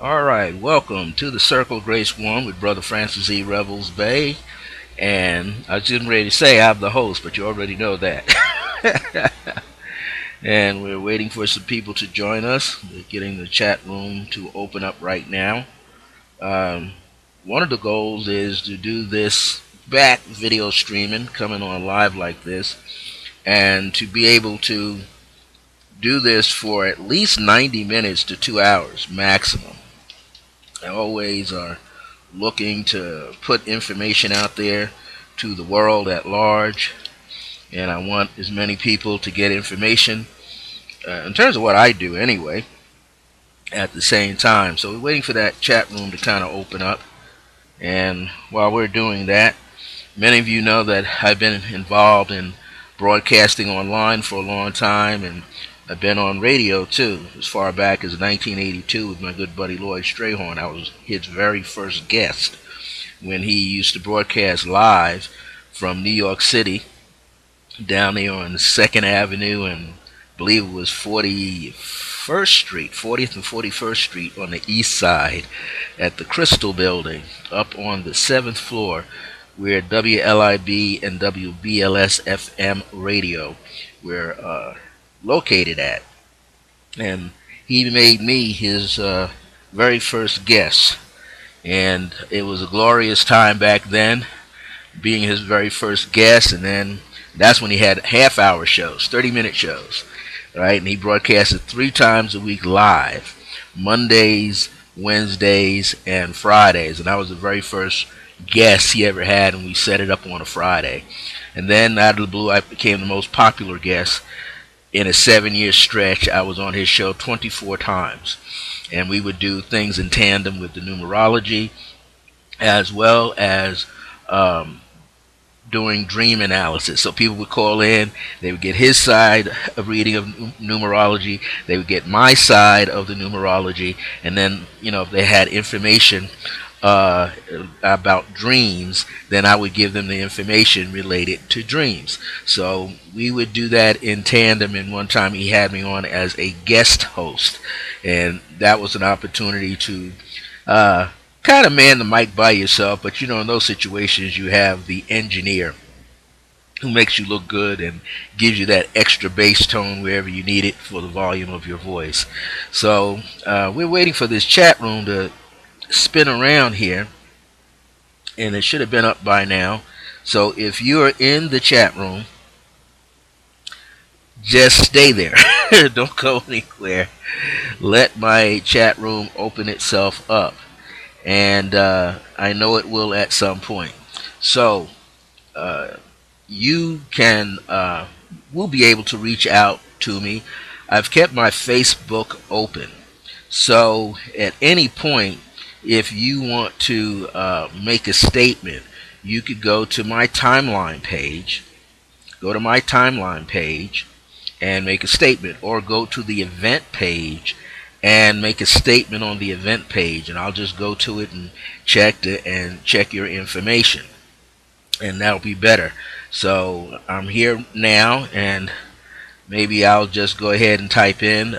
All right, welcome to the Circle Grace One with Brother Francis E. Revels-Bey. And I was just ready to say I'm the host, but you already know that. And we're waiting for some people to join us. We're getting the chat room to open up right now. Um, One of the goals is to do this back video streaming, coming on live like this, and to be able to do this for at least 90 minutes to 2 hours maximum. I always are looking to put information out there to the world at large, and I want as many people to get information in terms of what I do anyway at the same time. So we're waiting for that chat room to kind of open up, and while we're doing that, many of you know that I've been involved in broadcasting online for a long time, and I've been on radio too, as far back as 1982 with my good buddy Lloyd Strayhorn. I was his very first guest when he used to broadcast live from New York City down there on 2nd Avenue and I believe it was 41st Street, 40th and 41st Street on the east side at the Crystal Building up on the 7th floor where WLIB and WBLS FM radio were located at. And he made me his very first guest. And it was a glorious time back then, being his very first guest. And then that's when he had half-hour shows, 30-minute shows, right? And he broadcasted 3 times a week live, Mondays, Wednesdays, and Fridays. And I was the very first guest he ever had, and we set it up on a Friday. And then out of the blue, I became the most popular guest. In a 7-year stretch, I was on his show 24 times. And we would do things in tandem with the numerology, as well as doing dream analysis. So people would call in, they would get his side of reading of numerology, they would get my side of the numerology, and then, if they had information about dreams, then I would give them the information related to dreams. So we would do that in tandem, and one time he had me on as a guest host, and that was an opportunity to kind of man the mic by yourself. But in those situations you have the engineer who makes you look good and gives you that extra bass tone wherever you need it for the volume of your voice. So we're waiting for this chat room to spin around here, and it should have been up by now. So if you're in the chat room, just stay there. Don't go anywhere. Let my chat room open itself up, and I know it will at some point. So you can will be able to reach out to me. I've kept my Facebook open, so at any point, if you want to make a statement, you could go to my timeline page. Go to my timeline page and make a statement, or go to the event page and make a statement on the event page, and I'll just go to it and check your information, and that'll be better. So I'm here now, and maybe I'll just go ahead and type in.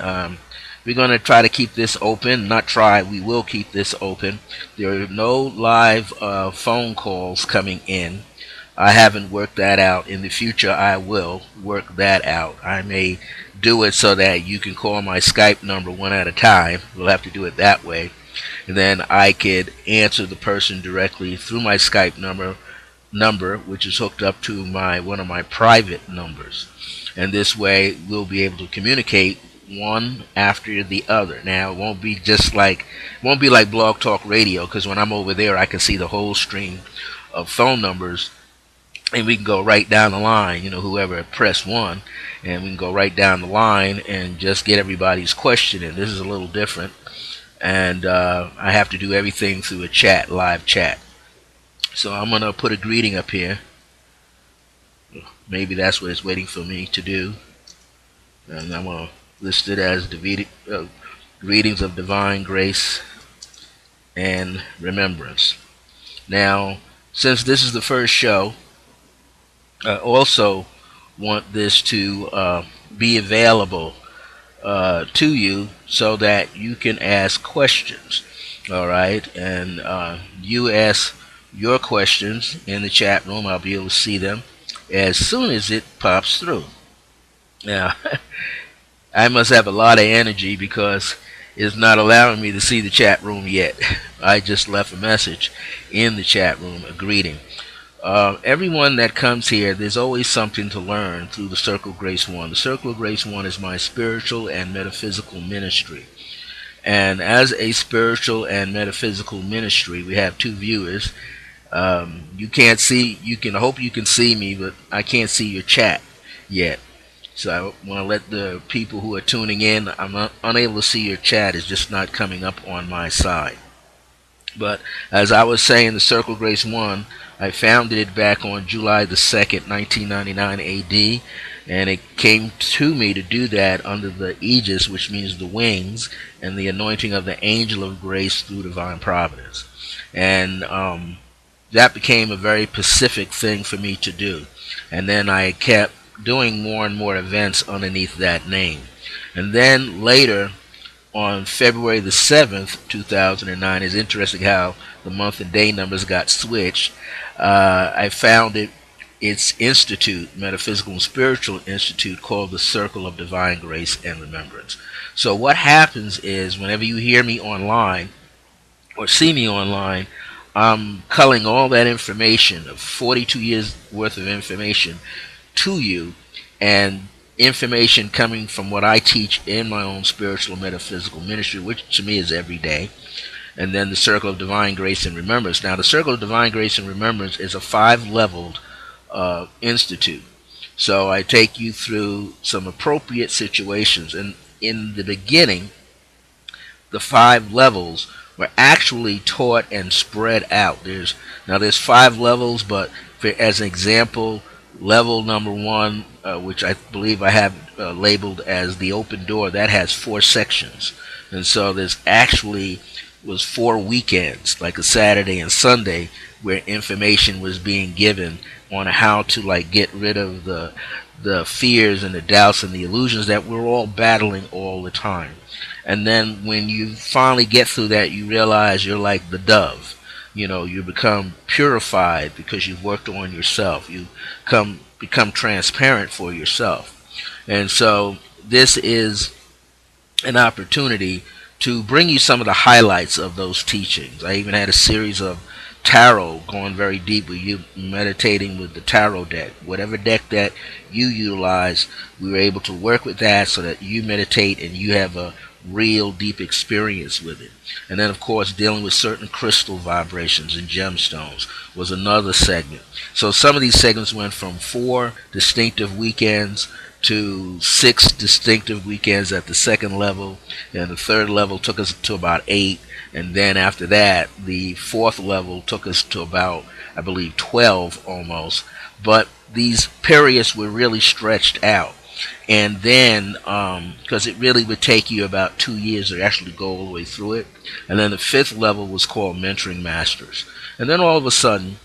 We're going to try to keep this open. Not try, we will keep this open. There are no live phone calls coming in. I haven't worked that out. In the future, I will work that out. I may do it so that you can call my Skype number one at a time. We'll have to do it that way. And then I could answer the person directly through my Skype number, which is hooked up to one of my private numbers. And this way, we'll be able to communicate one after the other. Now, it won't be like Blog Talk Radio, because when I'm over there, I can see the whole stream of phone numbers, and we can go right down the line. Whoever press one, and we can go right down the line and just get everybody's question. And this is a little different, and I have to do everything through a live chat. So I'm gonna put a greeting up here. Maybe that's what it's waiting for me to do, and I'm gonna list it as greetings of divine grace and remembrance. Now, since this is the first show, I also want this to be available to you so that you can ask questions. All right, and you ask your questions in the chat room. I'll be able to see them as soon as it pops through. Now, I must have a lot of energy because it's not allowing me to see the chat room yet. I just left a message in the chat room, a greeting. Everyone that comes here, there's always something to learn through the Circle of Grace One. The Circle of Grace One is my spiritual and metaphysical ministry. And as a spiritual and metaphysical ministry, we have two viewers. You can't see, I hope you can see me, but I can't see your chat yet. So I want to let the people who are tuning in, I'm unable to see your chat. It's just not coming up on my side. But as I was saying, the Circle of Grace 1, I founded it back on July the 2nd, 1999 AD. And it came to me to do that under the aegis, which means the wings, and the anointing of the angel of grace through divine providence. And that became a very specific thing for me to do. And then I kept doing more and more events underneath that name. And then later, on February the 7th, 2009, it's interesting how the month and day numbers got switched. I founded its institute, Metaphysical and Spiritual Institute, called the Circle of Divine Grace and Remembrance. So what happens is whenever you hear me online or see me online, I'm culling all that information of 42 years worth of information to you, and information coming from what I teach in my own spiritual and metaphysical ministry, which to me is every day. And then the Circle of Divine Grace and Remembrance. Now, the Circle of Divine Grace and Remembrance is a 5-leveled institute. So I take you through some appropriate situations. And in the beginning, the 5 levels were actually taught and spread out. There's 5 levels, but as an example, level number 1, which I believe I have labeled as the open door, that has 4 sections. And so there's actually was 4 weekends, like a Saturday and Sunday, where information was being given on how to get rid of the fears and the doubts and the illusions that we're all battling all the time. And then when you finally get through that, you realize you're like the dove. You become purified because you've worked on yourself. You become transparent for yourself. And so this is an opportunity to bring you some of the highlights of those teachings. I even had a series of tarot going very deep with you, meditating with the tarot deck. Whatever deck that you utilize, we were able to work with that so that you meditate and you have a real deep experience with it. And then of course dealing with certain crystal vibrations and gemstones was another segment. So some of these segments went from 4 distinctive weekends to 6 distinctive weekends at the 2nd level, and the 3rd level took us to about 8, and then after that the 4th level took us to about, I believe, 12 almost. But these periods were really stretched out. And then, because it really would take you about 2 years to actually go all the way through it. And then the 5th level was called Mentoring Masters. And then all of a sudden,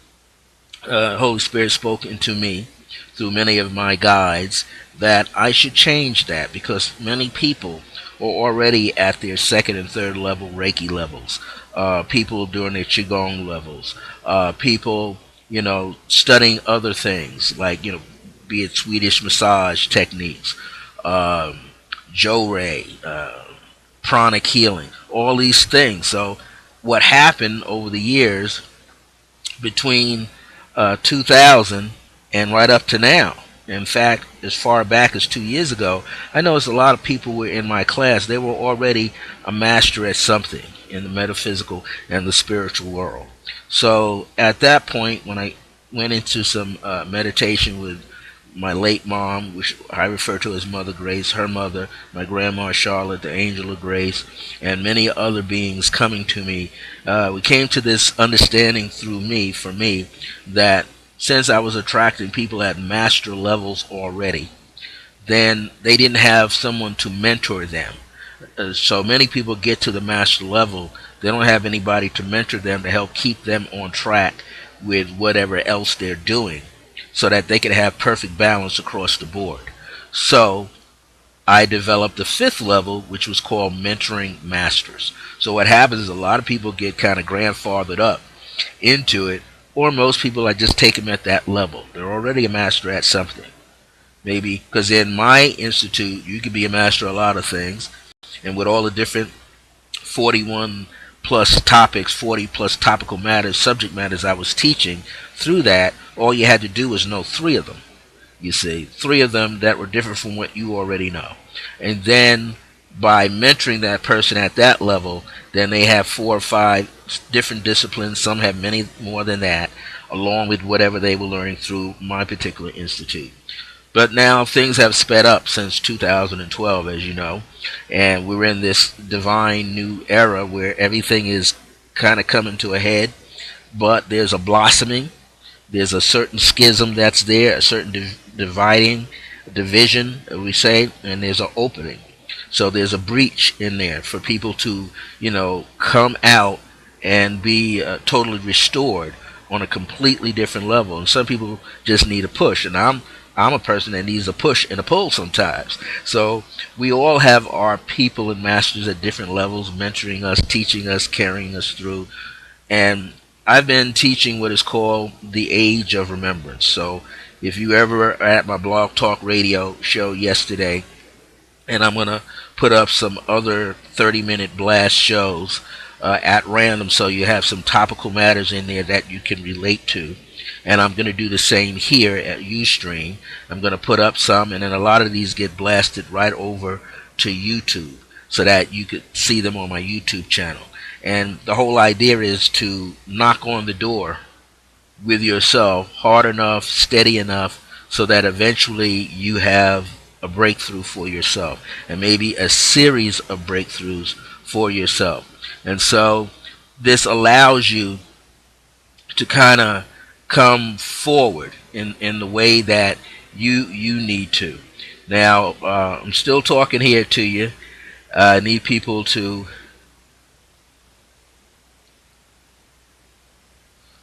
Holy Spirit spoke into me through many of my guides that I should change that, because many people are already at their 2nd and 3rd level Reiki levels. People doing their Qigong levels. People, studying other things like, be it Swedish massage techniques, Jo-Ray, pranic healing, all these things. So what happened over the years between 2000 and right up to now, in fact, as far back as 2 years ago, I noticed a lot of people were in my class. They were already a master at something in the metaphysical and the spiritual world. So at that point, when I went into some meditation with my late mom, which I refer to as Mother Grace, her mother, my grandma Charlotte, the Angel of Grace, and many other beings coming to me, we came to this understanding for me, that since I was attracting people at master levels already, then they didn't have someone to mentor them. So many people get to the master level, they don't have anybody to mentor them to help keep them on track with whatever else they're doing, so that they can have perfect balance across the board. So I developed the fifth level, which was called Mentoring Masters. So what happens is a lot of people get kind of grandfathered up into it, or most people, I just take them at that level. They're already a master at something. Maybe because in my institute, you can be a master of a lot of things, and with all the different 41 plus topics, 40 plus topical matters, subject matters I was teaching, through that, all you had to do was know three of them. You see, three of them that were different from what you already know. And then by mentoring that person at that level, then they have 4 or 5 different disciplines. Some have many more than that, along with whatever they were learning through my particular institute. But now things have sped up since 2012, as you know, and we're in this divine new era where everything is kind of coming to a head, but there's a blossoming. There's a certain schism that's there, a certain division, we say, and there's an opening. So there's a breach in there for people to, come out and be totally restored on a completely different level. And some people just need a push, and I'm a person that needs a push and a pull sometimes. So we all have our people and masters at different levels, mentoring us, teaching us, carrying us through. And I've been teaching what is called the Age of Remembrance. So if you ever are at my Blog Talk Radio show yesterday, and I'm going to put up some other 30-minute blast shows at random, so you have some topical matters in there that you can relate to. And I'm going to do the same here at Ustream. I'm going to put up some, and then a lot of these get blasted right over to YouTube so that you could see them on my YouTube channel. And the whole idea is to knock on the door with yourself hard enough, steady enough, so that eventually you have a breakthrough for yourself, and maybe a series of breakthroughs for yourself. And so this allows you to kind of come forward in the way that you need to. Now, I'm still talking here to you. I need people to...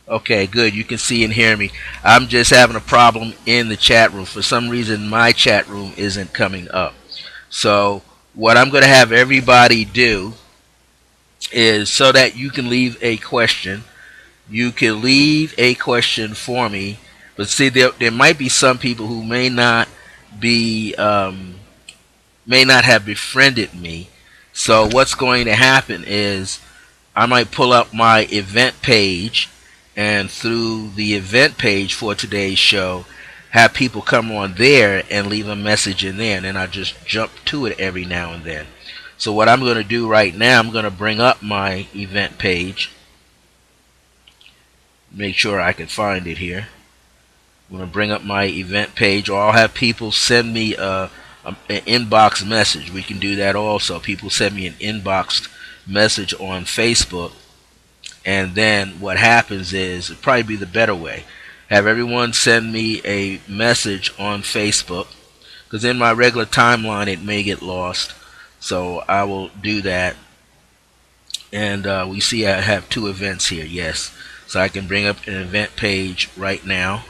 Okay, good. You can see and hear me. I'm just having a problem in the chat room. For some reason, my chat room isn't coming up. So what I'm going to have everybody do is, so that you can leave a question, you can leave a question for me. But see, there might be some people who may not have befriended me. So what's going to happen is I might pull up my event page, and through the event page for today's show, have people come on there and leave a message in there, and then I just jump to it every now and then. So what I'm going to do right now, I'm going to bring up my event page. Make sure I can find it here. I'm going to bring up my event page, or I'll have people send me an inbox message. We can do that also. People send me an inboxed message on Facebook. And then what happens is, it'd probably be the better way, have everyone send me a message on Facebook, because in my regular timeline it may get lost. So I will do that. And we see I have 2 events here. Yes, so I can bring up an event page right now.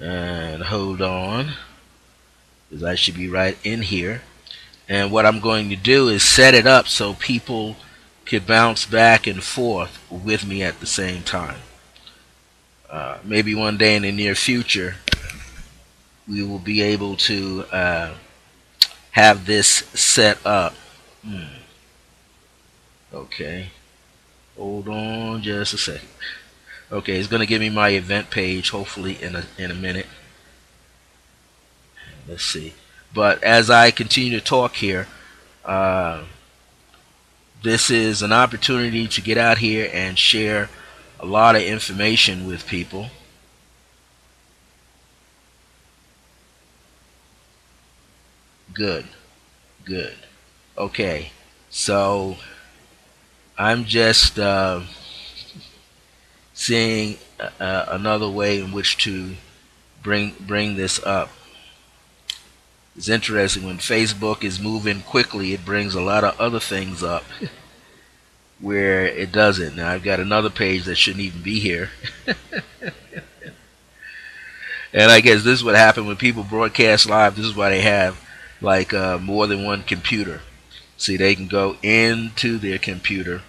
And hold on, because I should be right in here. And what I'm going to do is set it up so people could bounce back and forth with me at the same time. Maybe one day in the near future, we will be able to have this set up. Okay, hold on just a second. Okay, it's going to give me my event page, hopefully in a minute. Let's see. But as I continue to talk here, this is an opportunity to get out here and share a lot of information with people. Good. Okay, so I'm just seeing another way in which to bring this up. It's interesting, when Facebook is moving quickly, it brings a lot of other things up where it doesn't. Now I've got another page that shouldn't even be here. And I guess this is what happened when people broadcast live. This is why they have like more than one computer. See, they can go into their computer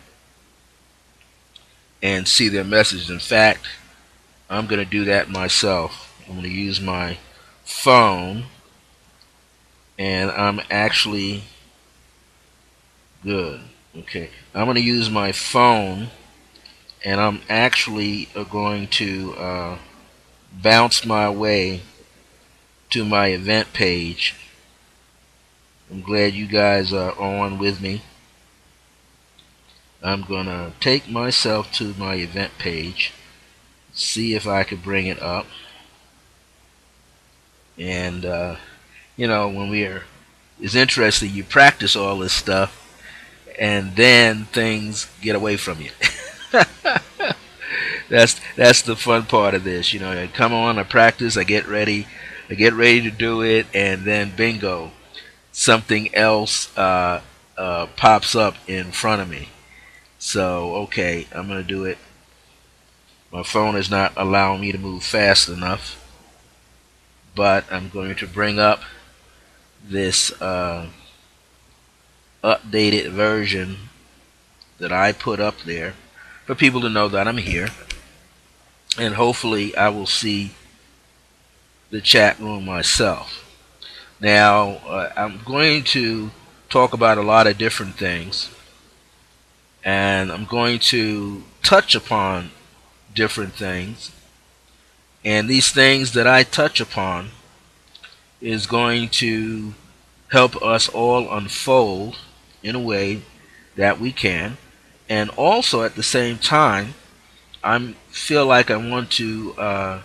and see their message. In fact, I'm going to do that myself. I'm going to use my phone, and I'm actually good. Okay, I'm going to use my phone, and I'm actually going to bounce my way to my event page. I'm glad you guys are on with me. I'm going to take myself to my event page, see if I could bring it up. And, when it's interesting, you practice all this stuff, and then things get away from you. That's the fun part of this. I come on, I practice, I get ready to do it, and then bingo, something else pops up in front of me. So, okay, I'm going to do it. My phone is not allowing me to move fast enough, but I'm going to bring up this updated version that I put up there for people to know that I'm here. And hopefully I will see the chat room myself. Now, I'm going to talk about a lot of different things, and I'm going to touch upon different things. And these things that I touch upon is going to help us all unfold in a way that we can. And also at the same time, I feel like I want to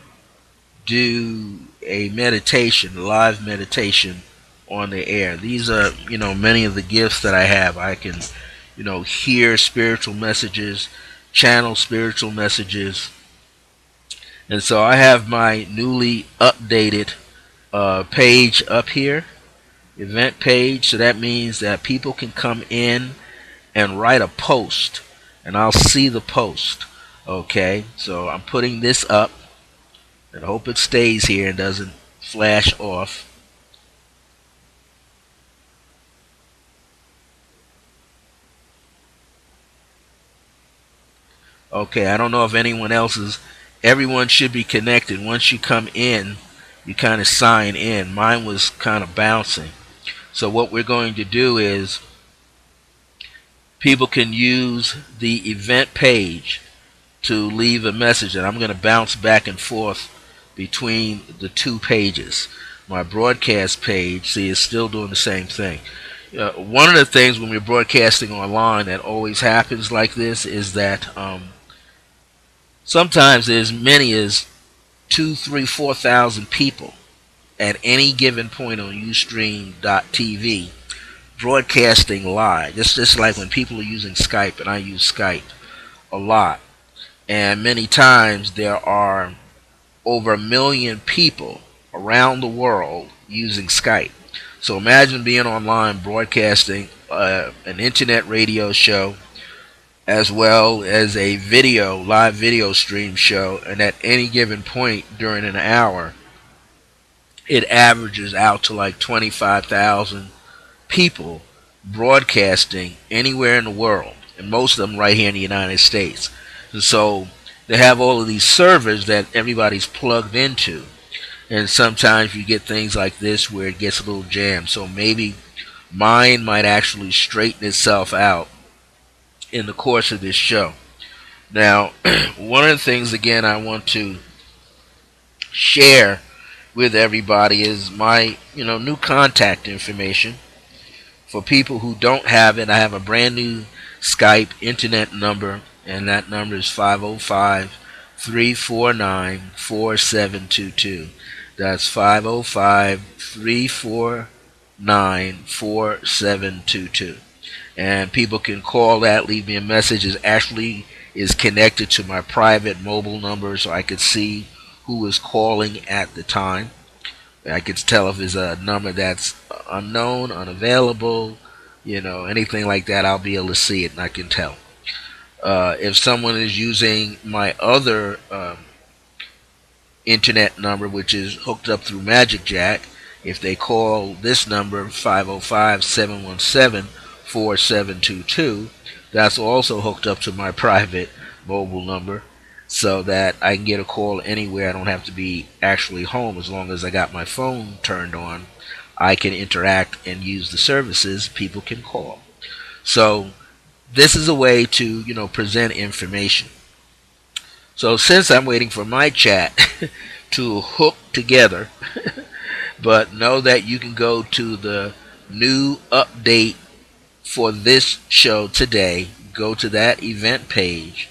do a meditation, live meditation on the air. These are, many of the gifts that I have. I can, hear spiritual messages, channel spiritual messages. And so I have my newly updated page up here, event page. So that means that people can come in and write a post, and I'll see the post. Okay, so I'm putting this up, and I hope it stays here and doesn't flash off. Okay, I don't know if everyone should be connected. Once you come in, you kind of sign in. Mine was kind of bouncing. So what we're going to do is people can use the event page to leave a message, and I'm going to bounce back and forth between the two pages. My broadcast page, see, is still doing the same thing. One of the things when we're broadcasting online that always happens like this is that sometimes there's as many as 2, 3, 4,000 people at any given point on Ustream.tv broadcasting live. It's just like when people are using Skype, and I use Skype a lot. And many times there are over 1 million people around the world using Skype. So imagine being online broadcasting an internet radio show as well as a live video stream show, and at any given point during an hour, it averages out to like 25,000 people broadcasting anywhere in the world, and most of them right here in the United States. And so they have all of these servers that everybody's plugged into, and sometimes you get things like this where it gets a little jammed. So maybe mine might actually straighten itself out in the course of this show. Now, one of the things again I want to share with everybody is my new contact information. For people who don't have it, I have a brand new Skype internet number, and that number is 505-349-4722. That's 505-349-4722. And people can call that, leave me a message. It actually is connected to my private mobile number, so I could see who is calling at the time. I can tell if it's a number that's unknown, unavailable, anything like that. I'll be able to see it, and I can tell. If someone is using my other internet number, which is hooked up through Magic Jack, If they call this number 505-717-4722, that's also hooked up to my private mobile number so that I can get a call anywhere. I don't have to be actually home. As long as I got my phone turned on, I can interact and use the services people can call. So this is a way to, present information. So since I'm waiting for my chat to hook together, but know that you can go to the new update for this show today, go to that event page,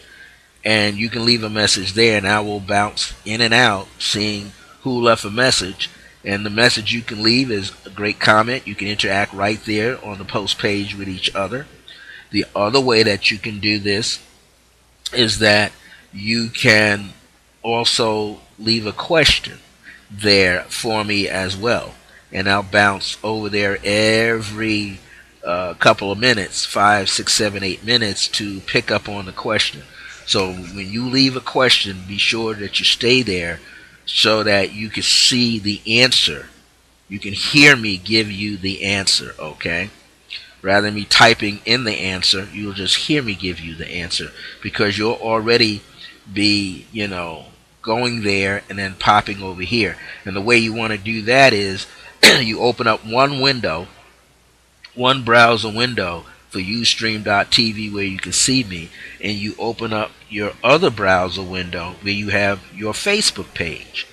and you can leave a message there, and I will bounce in and out seeing who left a message. And the message you can leave is a great comment. You can interact right there on the post page with each other. The other way that you can do this is that you can also leave a question there for me as well, and I'll bounce over there every couple of minutes, 5, 6, 7, 8 minutes, to pick up on the question. So when you leave a question, be sure that you stay there so that you can see the answer. You can hear me give you the answer, okay? Rather than me typing in the answer, you'll just hear me give you the answer, because you'll already be, going there and then popping over here. And the way you want to do that is you open up one window, one browser window for Ustream.tv where you can see me, and you open up your other browser window where you have your Facebook page.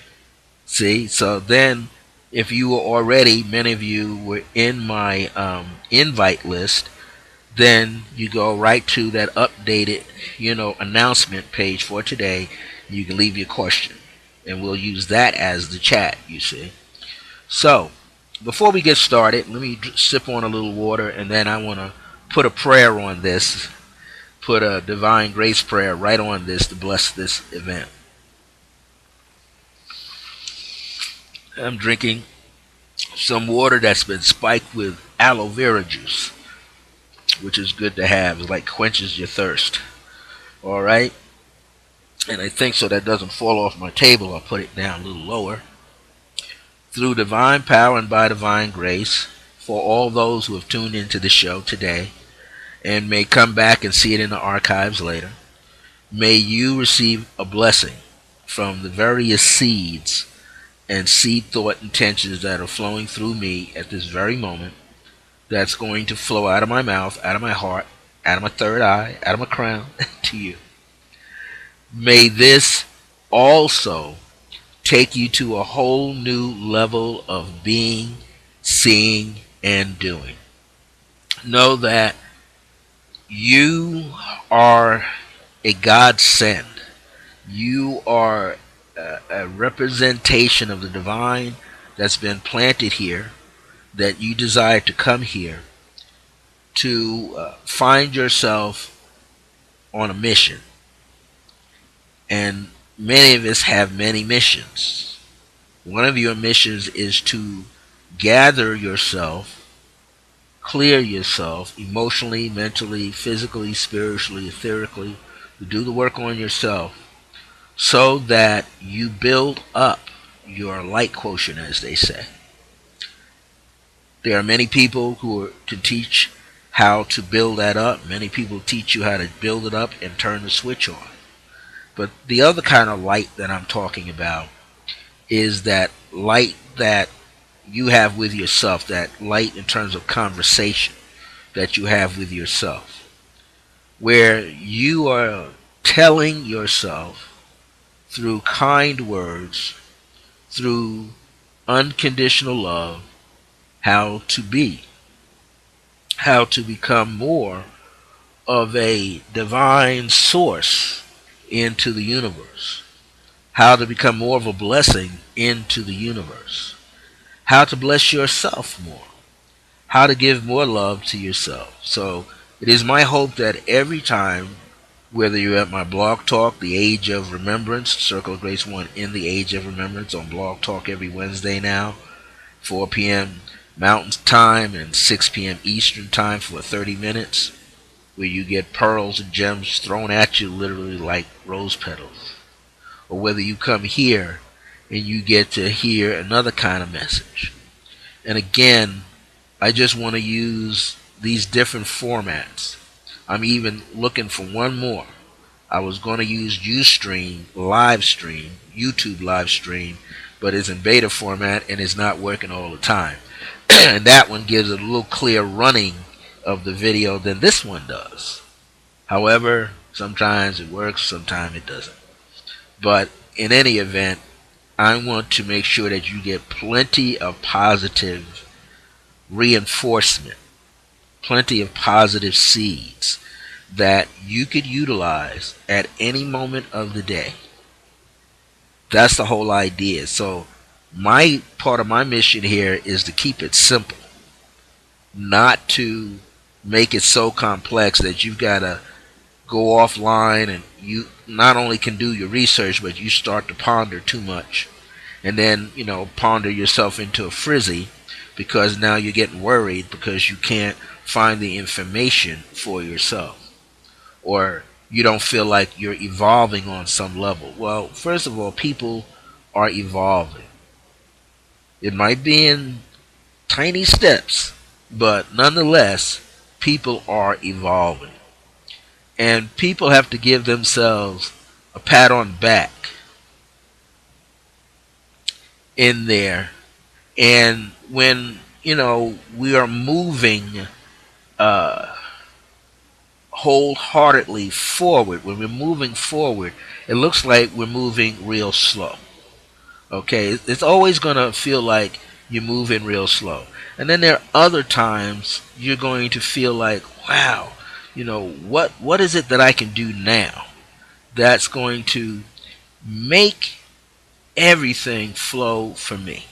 See? So then, if you were already, many of you were in my invite list, then you go right to that updated, announcement page for today. You can leave your question, and we'll use that as the chat, you see. So, before we get started, let me sip on a little water, and then I want to put a prayer on this, put a divine grace prayer right on this to bless this event. I'm drinking some water that's been spiked with aloe vera juice, which is good to have. It like quenches your thirst. All right? And I think so that doesn't fall off my table, I'll put it down a little lower. Through divine power and by divine grace, for all those who have tuned into the show today and may come back and see it in the archives later, may you receive a blessing from the various seeds and seed thought intentions that are flowing through me at this very moment, that's going to flow out of my mouth, out of my heart, out of my third eye, out of my crown to you. May this also take you to a whole new level of being, seeing, and doing. Know that you are a godsend. You are a representation of the divine that's been planted here, that you desire to come here to find yourself on a mission. And many of us have many missions. One of your missions is to gather yourself, clear yourself emotionally, mentally, physically, spiritually, etherically, to do the work on yourself so that you build up your light quotient, as they say. There are many people who can teach how to build that up. Many people teach you how to build it up and turn the switch on. But the other kind of light that I'm talking about is that light that you have with yourself, that light in terms of conversation that you have with yourself, where you are telling yourself through kind words, through unconditional love, how to be, how to become more of a divine source into the universe, how to become more of a blessing into the universe, how to bless yourself more, how to give more love to yourself. So it is my hope that every time, whether you're at my blog talk, The Age of Remembrance, Circle of Grace 1 in the Age of Remembrance on Blog Talk every Wednesday now, 4 p.m. Mountain Time and 6 p.m. Eastern Time for 30 minutes, where you get pearls and gems thrown at you literally like rose petals. Or whether you come here and you get to hear another kind of message. And again, I just want to use these different formats. I'm even looking for one more. I was going to use Ustream live stream, YouTube live stream, but it's in beta format and it's not working all the time. And that one gives a little clear running of the video than this one does. However, sometimes it works, sometimes it doesn't. But in any event, I want to make sure that you get plenty of positive reinforcement, plenty of positive seeds that you could utilize at any moment of the day. That's the whole idea. So my part of my mission here is to keep it simple, not to make it so complex that you've got to go offline and you not only can do your research, but you start to ponder too much and then, ponder yourself into a frizzy because now you're getting worried because you can't find the information for yourself, or you don't feel like you're evolving on some level. Well, first of all, people are evolving. It might be in tiny steps, but nonetheless, people are evolving. And people have to give themselves a pat on the back in there. And when, we are moving wholeheartedly forward, when we're moving forward, it looks like we're moving real slow. Okay? It's always going to feel like you're moving real slow. And then there are other times you're going to feel like, wow, what is it that I can do now that's going to make everything flow for me?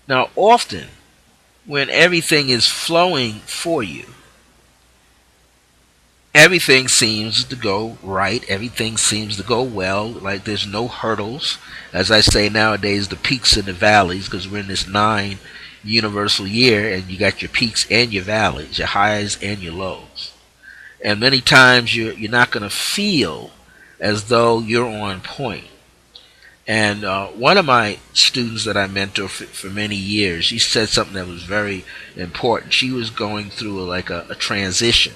Now, often, when everything is flowing for you, everything seems to go right. Everything seems to go well. Like there's no hurdles. As I say nowadays, the peaks and the valleys, because we're in this 9 universal year, and you got your peaks and your valleys, your highs and your lows. And many times you're not going to feel as though you're on point. And one of my students that I mentor for many years, she said something that was very important. She was going through a transition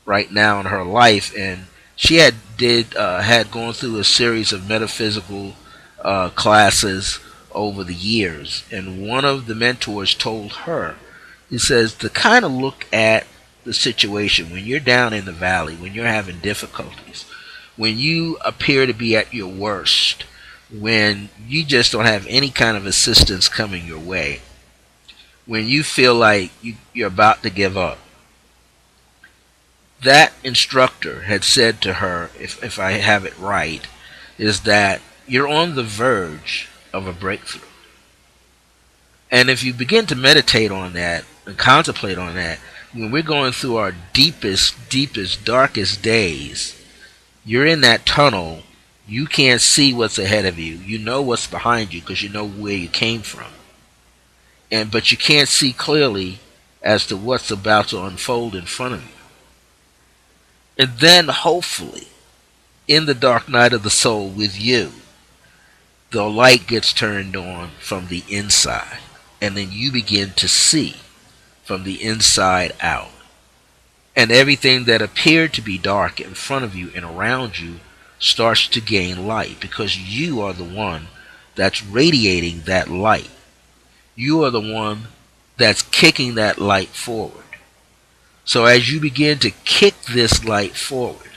right now in her life, and she had gone through a series of metaphysical classes over the years. And one of the mentors told her, he says, to kind of look at the situation when you're down in the valley, when you're having difficulties, when you appear to be at your worst, when you just don't have any kind of assistance coming your way, when you feel like you're about to give up. That instructor had said to her, if I have it right, is that you're on the verge of a breakthrough. And if you begin to meditate on that and contemplate on that, when we're going through our deepest, darkest days, you're in that tunnel. You can't see what's ahead of you. You know what's behind you because you know where you came from. But you can't see clearly as to what's about to unfold in front of you. And then hopefully, in the dark night of the soul with you, the light gets turned on from the inside. And then you begin to see from the inside out. And everything that appeared to be dark in front of you and around you starts to gain light, because you are the one that's radiating that light. You are the one that's kicking that light forward. So as you begin to kick this light forward,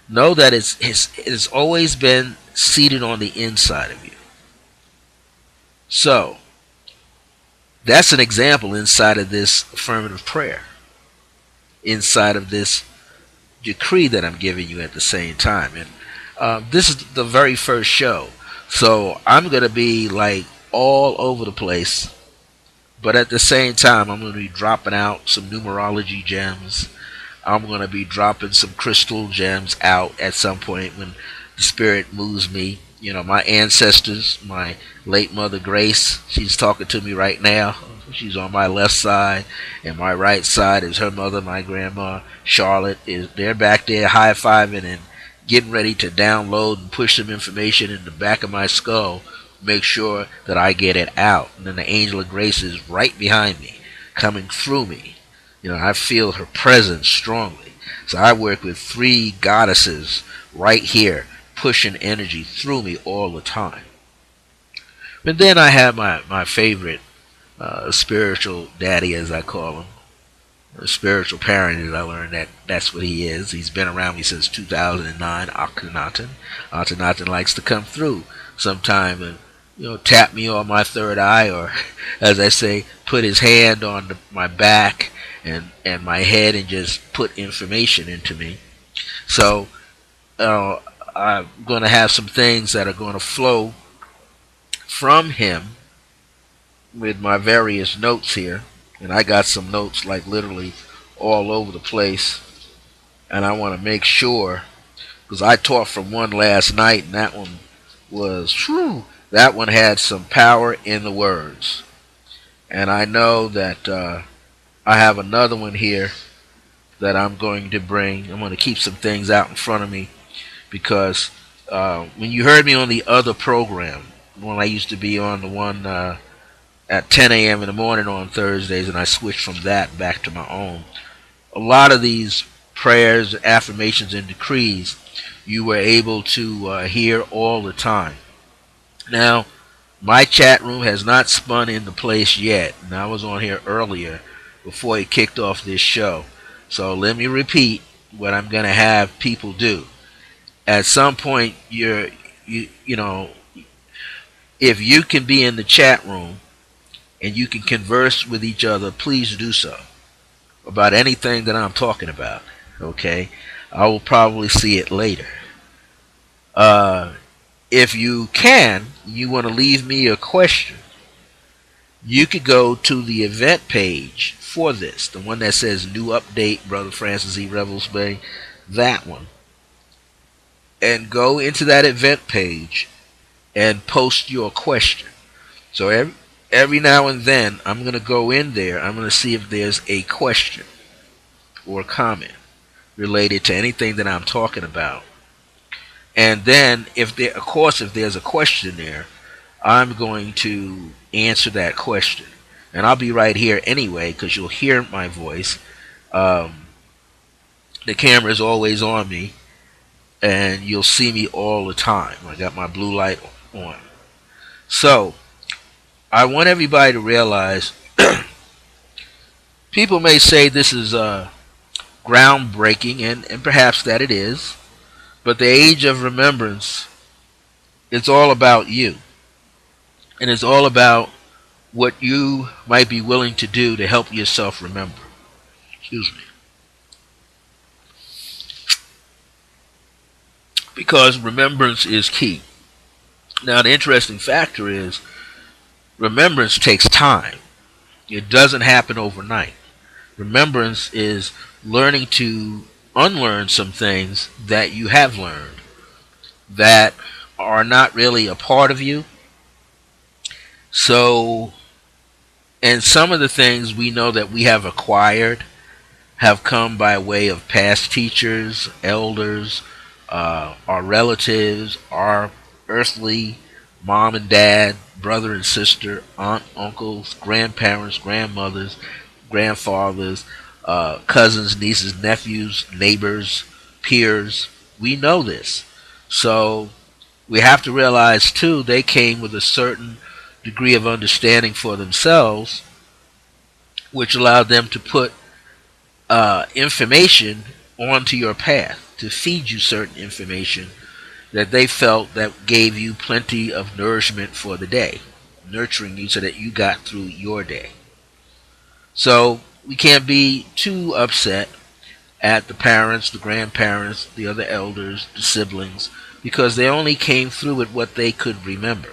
know that it's always been seated on the inside of you. So that's an example inside of this affirmative prayer, inside of this decree that I'm giving you at the same time. And this is the very first show, so I'm going to be like all over the place, but at the same time I'm going to be dropping out some numerology gems. I'm going to be dropping some crystal gems out at some point when the spirit moves me. My ancestors, my late mother Grace, she's talking to me right now. She's on my left side, and my right side is her mother, my grandma Charlotte. They're back there high-fiving and getting ready to download and push some information in the back of my skull make sure that I get it out. And then the angel of grace is right behind me, coming through me. I feel her presence strongly. So I work with three goddesses right here, pushing energy through me all the time. But then I have my favorite spiritual daddy, as I call him, a spiritual parent, as I learned that's what he is. He's been around me since 2009, Akhenaten. Akhenaten likes to come through sometime and tap me on my third eye, or as I say, put his hand on my back and my head and just put information into me. So I'm going to have some things that are going to flow from him with my various notes here. And I got some notes like literally all over the place. And I want to make sure, because I taught from one last night, and that one was, whew, that one had some power in the words. And I know that I have another one here that I'm going to bring. I'm going to keep some things out in front of me, because when you heard me on the other program, when I used to be on the one at 10 a.m. in the morning on Thursdays, and I switched from that back to my own, a lot of these prayers, affirmations, and decrees you were able to hear all the time. Now, my chat room has not spun into place yet, and I was on here earlier before he kicked off this show. So let me repeat what I'm going to have people do. At some point, if you can be in the chat room and you can converse with each other, please do so about anything that I'm talking about. Okay, I will probably see it later. If you want to leave me a question, you could go to the event page for this, the one that says new update, Brother Francis E. Revels-Bey, that one, and go into that event page and post your question. So every now and then I'm going to go in there, I'm going to see if there's a question or a comment related to anything that I'm talking about. And then if there's a question there, I'm going to answer that question. And I'll be right here anyway, because you'll hear my voice. The camera is always on me, and you'll see me all the time. I got my blue light on. So I want everybody to realize, people may say this is groundbreaking, and perhaps that it is, but the age of remembrance, it's all about you. And it's all about what you might be willing to do to help yourself remember. Excuse me. Because remembrance is key. Now, the interesting factor is remembrance takes time. It doesn't happen overnight. Remembrance is learning to unlearn some things that you have learned that are not really a part of you. So, and some of the things we know that we have acquired have come by way of past teachers, elders, our relatives, our earthly mom and dad, brother and sister, aunt, uncles, grandparents, grandmothers, grandfathers, cousins, nieces, nephews, neighbors, peers. We know this. So we have to realize, too, they came with a certain degree of understanding for themselves, which allowed them to put information onto your path, to feed you certain information that they felt that gave you plenty of nourishment for the day, nurturing you so that you got through your day. So we can't be too upset at the parents, the grandparents, the other elders, the siblings, because they only came through with what they could remember.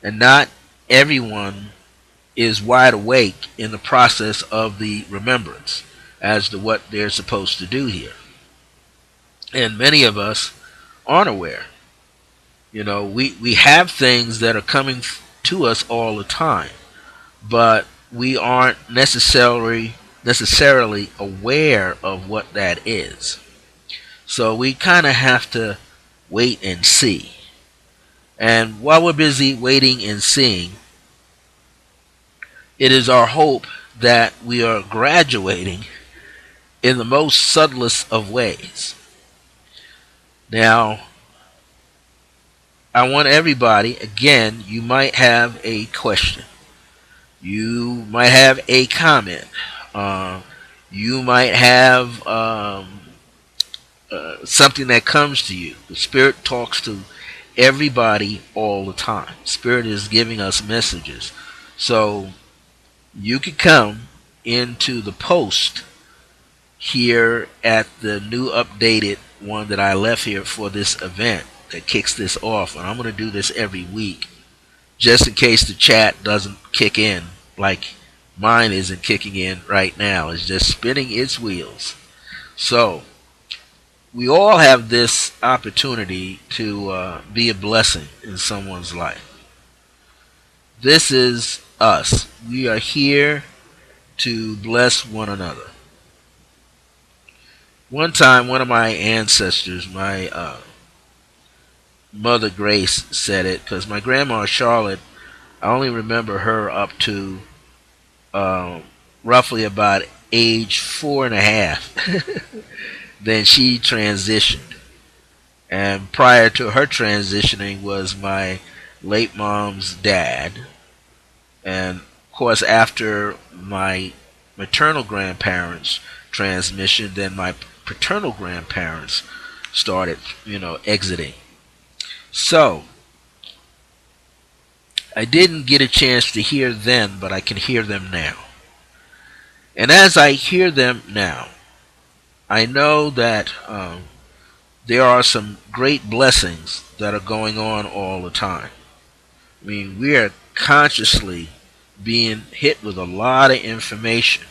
And not everyone is wide awake in the process of the remembrance as to what they're supposed to do here. And many of us aren't aware. We have things that are coming to us all the time, but we aren't necessarily aware of what that is. So we kind of have to wait and see. And while we're busy waiting and seeing, it is our hope that we are graduating in the most subtlest of ways. Now, I want everybody, again, you might have a question. You might have a comment. Uh, you might have something that comes to you. The Spirit talks to everybody all the time. Spirit is giving us messages. So you could come into the post here at the new updated one that I left here for this event that kicks this off. And I'm going to do this every week just in case the chat doesn't kick in like mine isn't kicking in right now. It's just spinning its wheels. So we all have this opportunity to be a blessing in someone's life. This is us. We are here to bless one another. One time, one of my ancestors, my Mother Grace, said it, because my grandma Charlotte, I only remember her up to roughly about age 4.5. Then she transitioned. And prior to her transitioning was my late mom's dad. And of course, after my maternal grandparents' transmission, then my paternal grandparents started, exiting. So, I didn't get a chance to hear then, but I can hear them now. And as I hear them now, I know that there are some great blessings that are going on all the time. I mean, we are consciously being hit with a lot of information,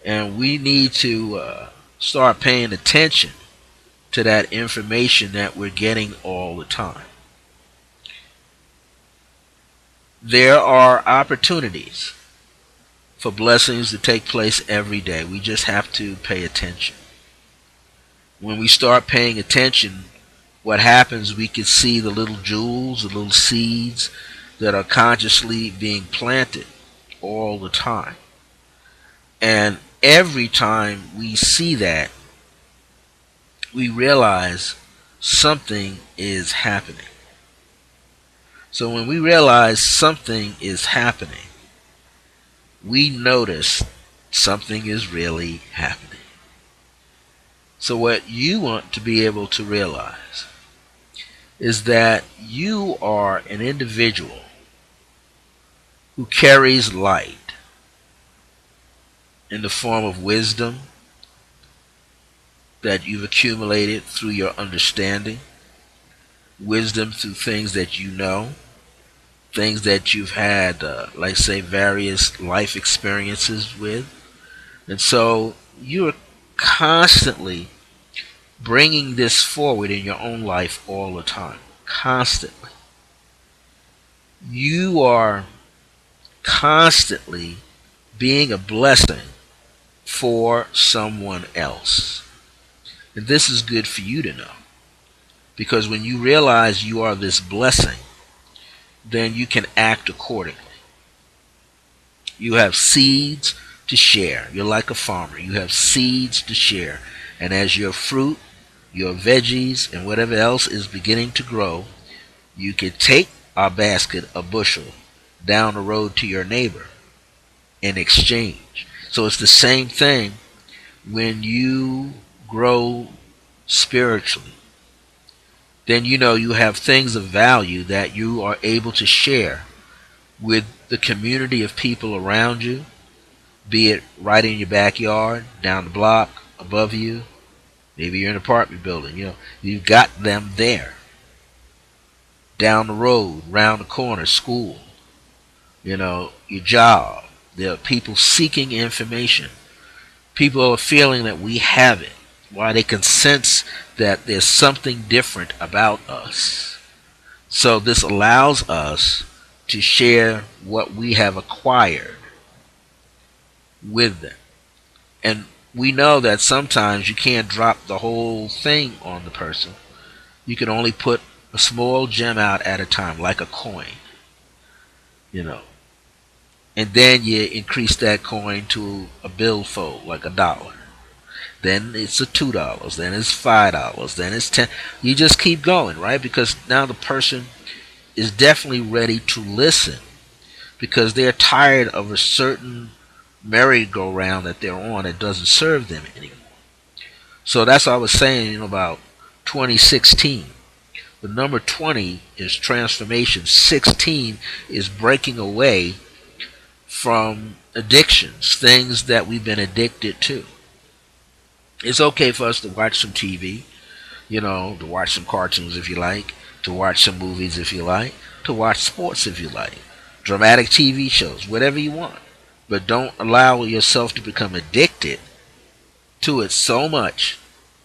and we need to start paying attention to that information that we're getting all the time. There are opportunities for blessings to take place every day. We just have to pay attention. When we start paying attention, what happens, we can see the little jewels, the little seeds that are consciously being planted all the time. And every time we see that, we realize something is happening. So when we realize something is happening, we notice something is really happening. So what you want to be able to realize is that you are an individual who carries light in the form of wisdom that you've accumulated through your understanding, wisdom through things that you know, things that you've had, like say, various life experiences with. And so you're constantly bringing this forward in your own life all the time. Constantly. You are constantly being a blessing for someone else. And this is good for you to know. Because when you realize you are this blessing, then you can act accordingly. You have seeds to share. You're like a farmer. You have seeds to share. And as your fruit, your veggies, and whatever else is beginning to grow, you can take a basket, a bushel, down the road to your neighbor in exchange. So it's the same thing when you grow spiritually. Then you have things of value that you are able to share with the community of people around you, be it right in your backyard, down the block, above you, maybe you're in an apartment building, you've got them there. Down the road, round the corner, school, your job. There are people seeking information. People are feeling that we have it. Why? They can sense that there's something different about us. So this allows us to share what we have acquired with them. And we know that sometimes you can't drop the whole thing on the person. You can only put a small gem out at a time, like a coin, you know. And then you increase that coin to a billfold, like $1. Then it's a $2. Then it's $5. Then it's 10. You just keep going, right? Because now the person is definitely ready to listen because they're tired of a certain merry-go-round that they're on that doesn't serve them anymore. So that's what I was saying, about 2016. The number 20 is transformation. 16 is breaking away from addictions, things that we've been addicted to. It's okay for us to watch some TV, to watch some cartoons if you like, to watch some movies if you like, to watch sports if you like, dramatic TV shows, whatever you want. But don't allow yourself to become addicted to it so much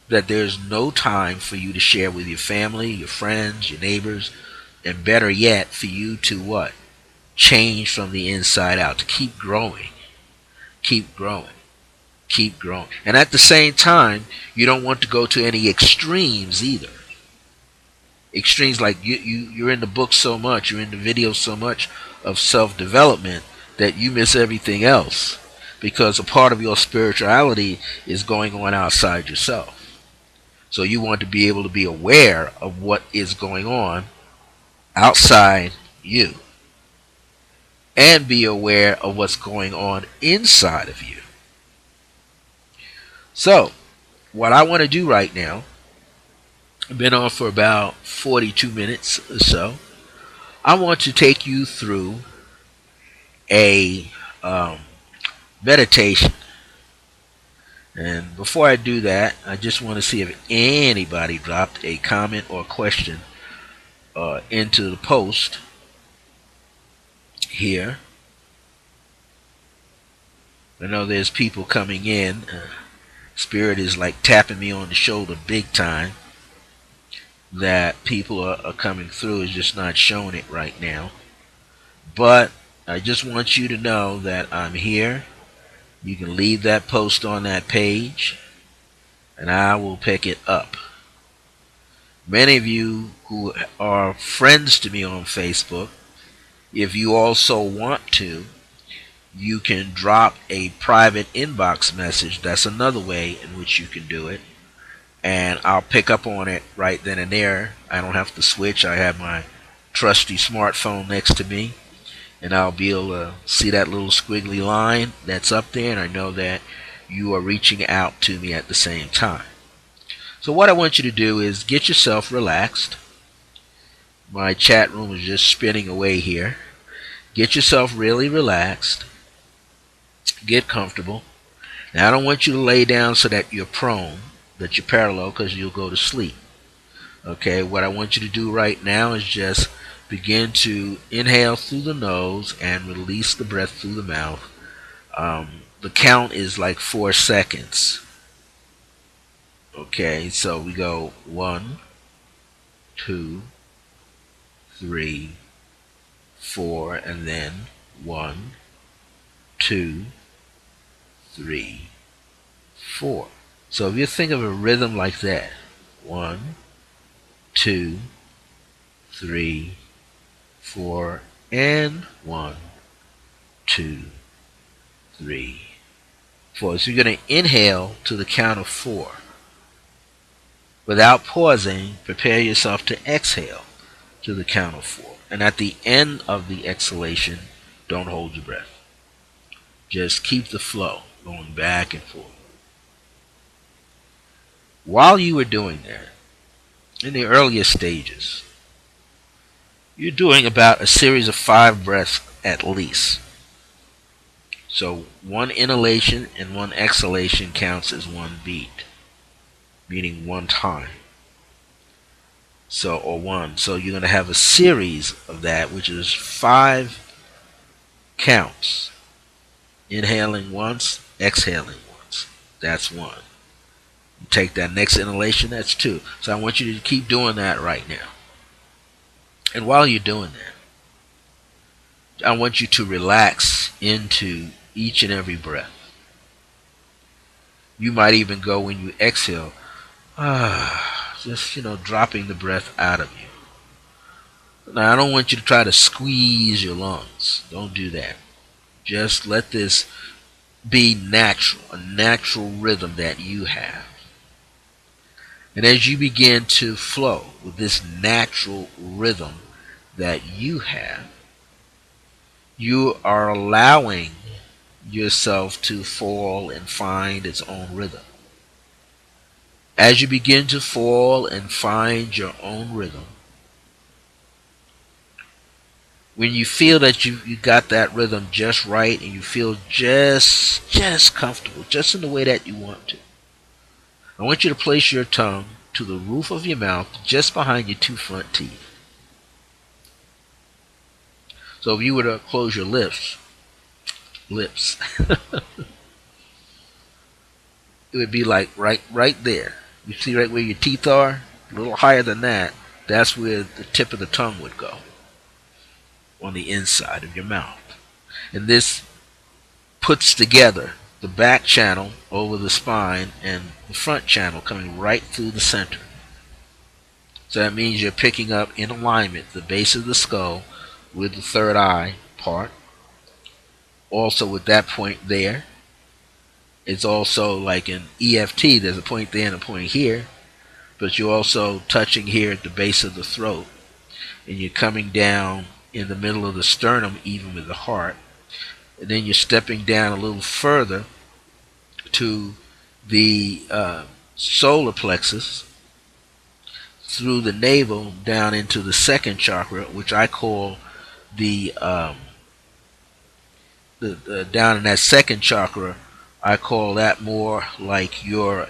that there's no time for you to share with your family, your friends, your neighbors, and better yet, for you to what? Change from the inside out, to keep growing, keep growing, keep growing. And at the same time, you don't want to go to any extremes either. Extremes like you're in the book so much, you're in the video so much of self-development that you miss everything else because a part of your spirituality is going on outside yourself. So you want to be able to be aware of what is going on outside you and be aware of what's going on inside of you. So what I want to do right now, I've been on for about 42 minutes or so. I want to take you through a meditation. And before I do that, I just want to see if anybody dropped a comment or question into the post here. I know there's people coming in. Spirit is like tapping me on the shoulder big time that people are coming through. It's just not showing it right now. But I just want you to know that I'm here. You can leave that post on that page and I will pick it up. Many of you who are friends to me on Facebook, if you also want to, you can drop a private inbox message. That's another way in which you can do it. And I'll pick up on it right then and there. I don't have to switch. I have my trusty smartphone next to me. And I'll be able to see that little squiggly line that's up there. And I know that you are reaching out to me at the same time. So what I want you to do is get yourself relaxed. My chat room is just spinning away here. Get yourself really relaxed. Get comfortable. Now I don't want you to lay down so that you're prone, that you're parallel, because you'll go to sleep. Okay, what I want you to do right now is just begin to inhale through the nose and release the breath through the mouth. The count is like 4 seconds. Okay, so we go 1, 2, 3, 4, and then 1, 2, 3, 4. So if you think of a rhythm like that, 1, 2, 3, 4, and 1, 2, 3, 4. So you're going to inhale to the count of 4. Without pausing, prepare yourself to exhale to the count of 4. And at the end of the exhalation, don't hold your breath. Just keep the flow going back and forth. While you were doing that, in the earlier stages, you're doing about a series of 5 breaths at least. So 1 inhalation and 1 exhalation counts as 1 beat, meaning 1 time. So, or 1. So you're going to have a series of that, which is 5 counts. Inhaling once, exhaling once. That's 1. You take that next inhalation, that's 2. So I want you to keep doing that right now. And while you're doing that, I want you to relax into each and every breath. You might even go when you exhale, just, dropping the breath out of you. Now, I don't want you to try to squeeze your lungs. Don't do that. Just let this be natural, a natural rhythm that you have. And as you begin to flow with this natural rhythm that you have, you are allowing yourself to fall and find its own rhythm. As you begin to fall and find your own rhythm, when you feel that you got that rhythm just right and you feel just comfortable, just in the way that you want to, I want you to place your tongue to the roof of your mouth, just behind your two front teeth. So if you were to close your lips, it would be like right there. You see right where your teeth are? A little higher than that, that's where the tip of the tongue would go, on the inside of your mouth. And this puts together the back channel over the spine and the front channel coming right through the center. So that means you're picking up in alignment the base of the skull with the third eye part. Also with that point there, it's also like an EFT, there's a point there and a point here, but you're also touching here at the base of the throat, and you're coming down in the middle of the sternum, even with the heart, and then you're stepping down a little further to the solar plexus, through the navel down into the second chakra, which I call the down in that second chakra, I call that more like your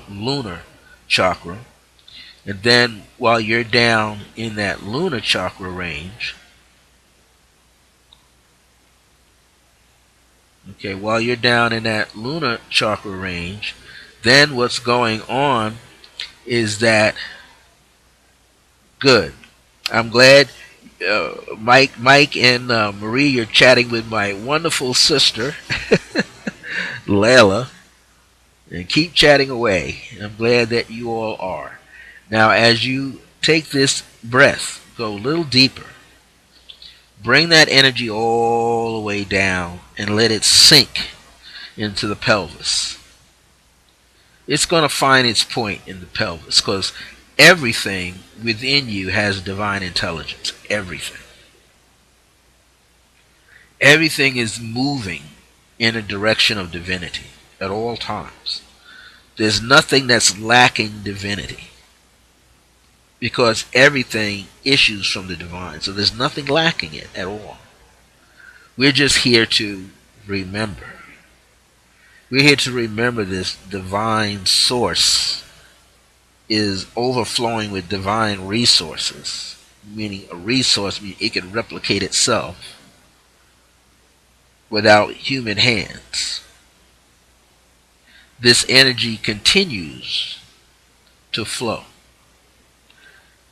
lunar chakra. And then while you're down in that lunar chakra range, okay, while you're down in that lunar chakra range, then what's going on is that, good. I'm glad Mike and Marie, you're chatting with my wonderful sister, Layla, and keep chatting away. I'm glad that you all are. Now, as you take this breath, go a little deeper. Bring that energy all the way down and let it sink into the pelvis. It's going to find its point in the pelvis because everything within you has divine intelligence. Everything. Everything is moving in a direction of divinity at all times. There's nothing that's lacking divinity, because everything issues from the divine. So there's nothing lacking it at all. We're just here to remember. We're here to remember this divine source is overflowing with divine resources, meaning a resource, meaning it can replicate itself without human hands. This energy continues to flow.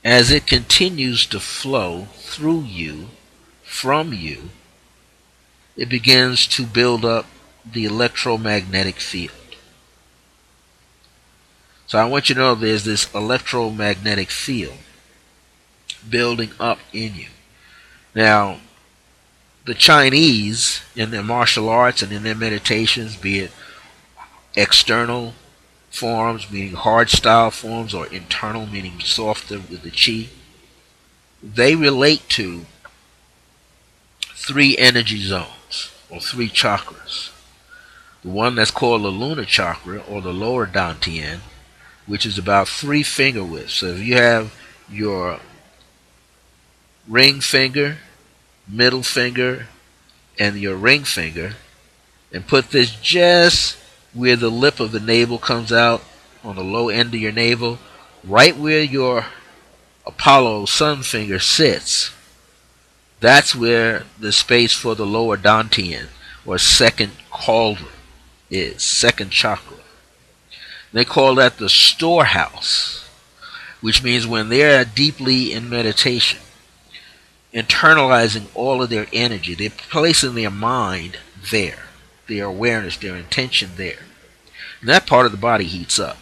As it continues to flow through you, from you, it begins to build up the electromagnetic field. So I want you to know there's this electromagnetic field building up in you. Now, the Chinese, in their martial arts and in their meditations, be it external forms, meaning hard style forms, or internal, meaning softer with the chi, they relate to three energy zones, or three chakras. The one that's called the lunar chakra, or the lower dantian, which is about 3 finger widths. So if you have your ring finger, middle finger, and your ring finger, and put this just where the lip of the navel comes out, on the low end of your navel, right where your Apollo sun finger sits, that's where the space for the lower dantian, or second cauldron, is, second chakra. They call that the storehouse, which means when they're deeply in meditation, internalizing all of their energy, they're placing their mind there, their awareness, their intention there. And that part of the body heats up.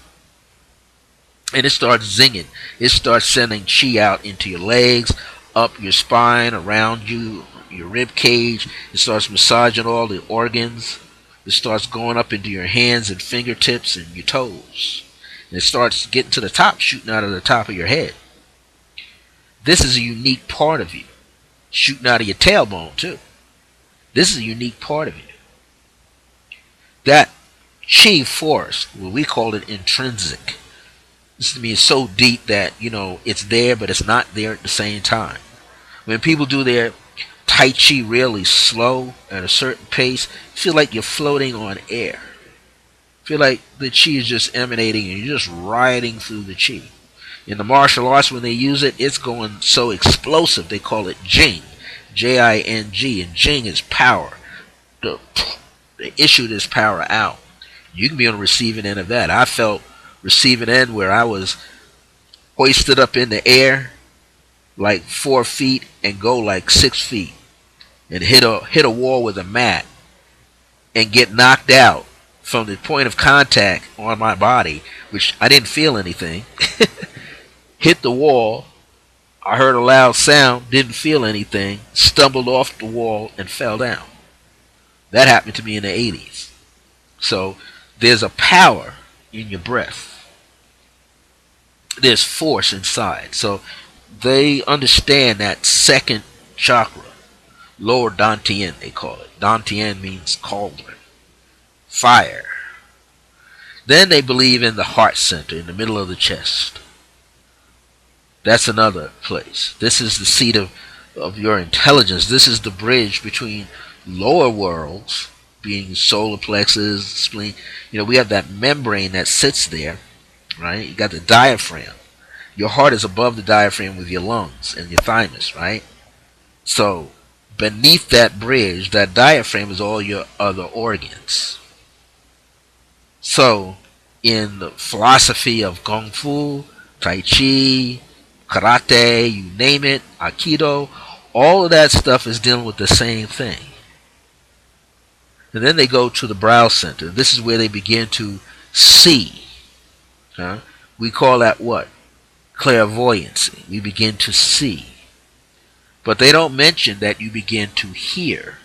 and it starts zinging. It starts sending chi out into your legs, up your spine, around you, your rib cage. It starts massaging all the organs. It starts going up into your hands and fingertips and your toes. And it starts getting to the top, shooting out of the top of your head. This is a unique part of you. Shooting out of your tailbone, too. This is a unique part of you. That chi force, well, we call it intrinsic. This means so deep that, it's there, but it's not there at the same time. When people do their Tai Chi really slow at a certain pace, feel like you're floating on air. Feel like the chi is just emanating and you're just riding through the chi. In the martial arts, when they use it, it's going so explosive. They call it Jing, Jing, and Jing is power. They issue this power out. You can be on the receiving end of that. I felt receiving end where I was hoisted up in the air like 4 feet and go like 6 feet and hit a wall with a mat and get knocked out from the point of contact on my body, which I didn't feel anything. Hit the wall. I heard a loud sound, didn't feel anything, stumbled off the wall and fell down. That happened to me in the 80s. So there's a power in your breath. There's force inside. So they understand that second chakra, lower dantian they call it. Dantian means cauldron, fire. Then they believe in the heart center, in the middle of the chest. That's another place. This is the seat of your intelligence. This is the bridge between lower worlds, being solar plexus, spleen. We have that membrane that sits there, right? You got the diaphragm. Your heart is above the diaphragm with your lungs and your thymus, right? So beneath that bridge, that diaphragm, is all your other organs. So in the philosophy of Kung Fu, Tai Chi, Karate, you name it, Aikido, all of that stuff is dealing with the same thing. And then they go to the brow center. This is where they begin to see. We call that what? Clairvoyancy. We begin to see. But they don't mention that you begin to hear.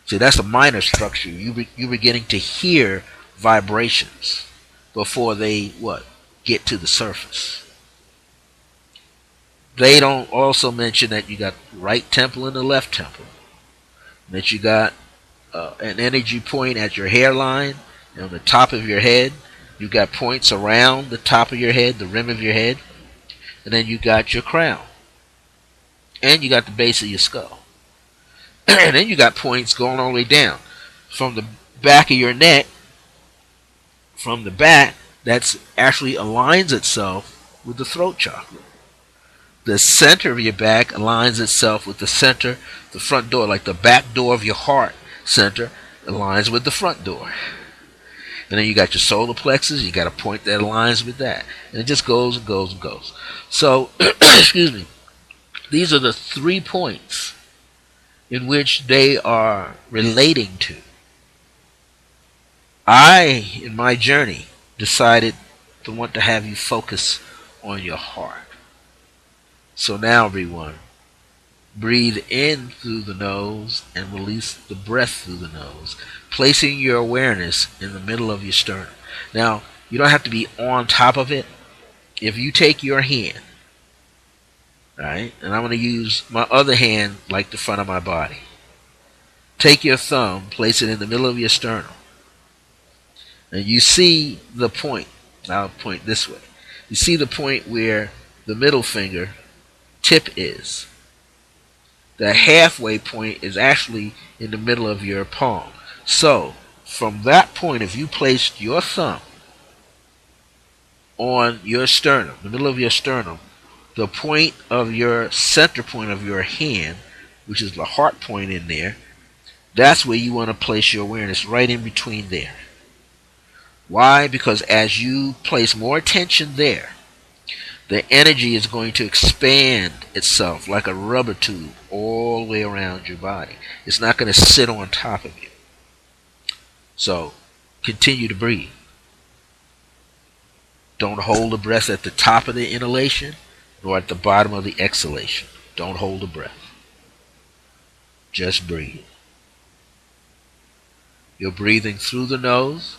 See, that's a minor structure. You're beginning to hear vibrations before they, what? Get to the surface. They don't also mention that you got the right temple and the left temple. That you got an energy point at your hairline and on the top of your head. You got points around the top of your head, the rim of your head. And then you got your crown. And you got the base of your skull. And then you got points going all the way down. From the back of your neck, from the back, that's actually aligns itself with the throat chakra. The center of your back aligns itself with the center, the front door, like the back door of your heart center aligns with the front door. And then you got your solar plexus, you got a point that aligns with that. And it just goes and goes and goes. So, excuse me, these are the 3 points in which they are relating to. I, in my journey, decided to want to have you focus on your heart. So now, everyone, breathe in through the nose and release the breath through the nose, placing your awareness in the middle of your sternum. Now, you don't have to be on top of it. If you take your hand, right, and I'm going to use my other hand like the front of my body. Take your thumb, place it in the middle of your sternum, and you see the point. I'll point this way. You see the point where the middle finger tip is. The halfway point is actually in the middle of your palm. So, from that point, if you placed your thumb on your sternum, the middle of your sternum, the point of your center point of your hand, which is the heart point in there, that's where you want to place your awareness, right in between there. Why? Because as you place more attention there, the energy is going to expand itself like a rubber tube all the way around your body. It's not going to sit on top of you. So, continue to breathe. Don't hold the breath at the top of the inhalation nor at the bottom of the exhalation. Don't hold the breath. Just breathe. You're breathing through the nose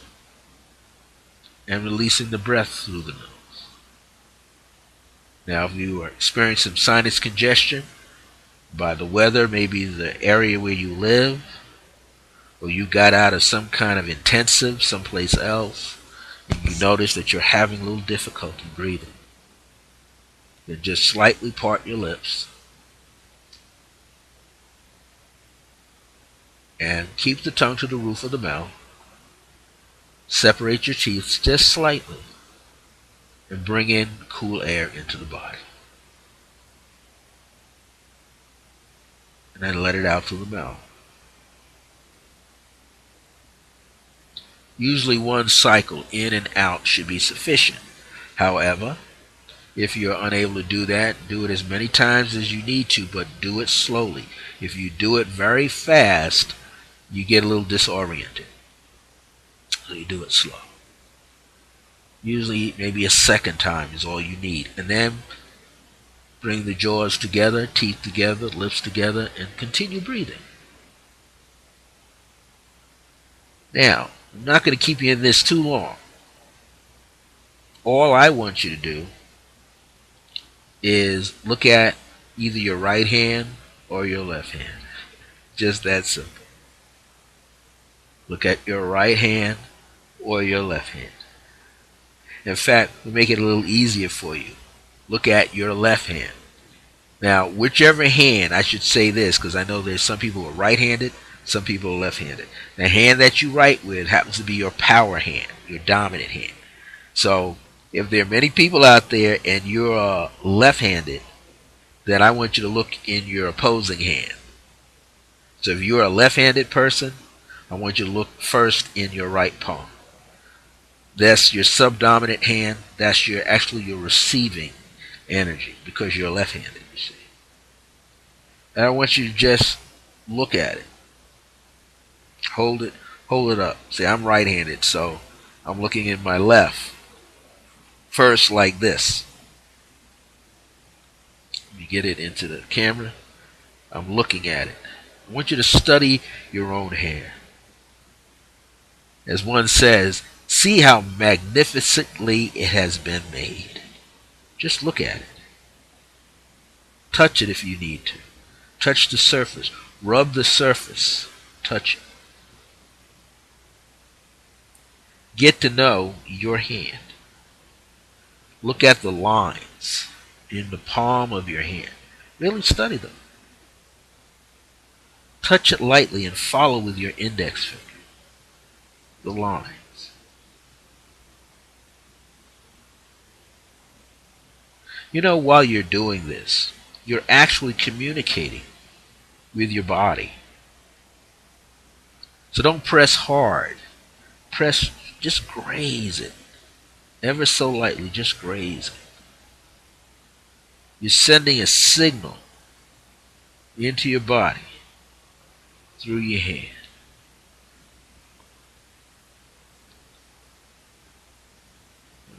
and releasing the breath through the nose. Now, if you are experiencing sinus congestion by the weather, maybe the area where you live, or you got out of some kind of intensive someplace else, and you notice that you're having a little difficulty breathing, then just slightly part your lips and keep the tongue to the roof of the mouth. Separate your teeth just slightly and bring in cool air into the body. And then let it out through the mouth. Usually one cycle in and out should be sufficient. However, if you're unable to do that, do it as many times as you need to, but do it slowly. If you do it very fast, you get a little disoriented. So you do it slow. Usually maybe a second time is all you need. And then bring the jaws together, teeth together, lips together, and continue breathing. Now, I'm not going to keep you in this too long. All I want you to do is look at either your right hand or your left hand. Just that simple. Look at your right hand or your left hand. In fact, we'll make it a little easier for you. Look at your left hand. Now, whichever hand, I should say this, because I know there's some people who are right-handed, some people are left-handed. The hand that you write with happens to be your power hand, your dominant hand. So, if there are many people out there and you're left-handed, then I want you to look in your opposing hand. So if you're a left-handed person, I want you to look first in your right palm. That's your subdominant hand. That's actually your receiving energy, because you're left-handed, you see. And I want you to just look at it. Hold it up. See, I'm right-handed, so I'm looking in my left. First, like this. Let me get it into the camera. I'm looking at it. I want you to study your own hair. As one says, see how magnificently it has been made. Just look at it. Touch it if you need to. Touch the surface. Rub the surface. Touch it. Get to know your hand. Look at the lines in the palm of your hand. Really study them. Touch it lightly and follow with your index finger the lines. You know, while you're doing this, you're actually communicating with your body. So don't press hard. Just graze it. Ever so lightly, just graze it. You're sending a signal into your body through your hand.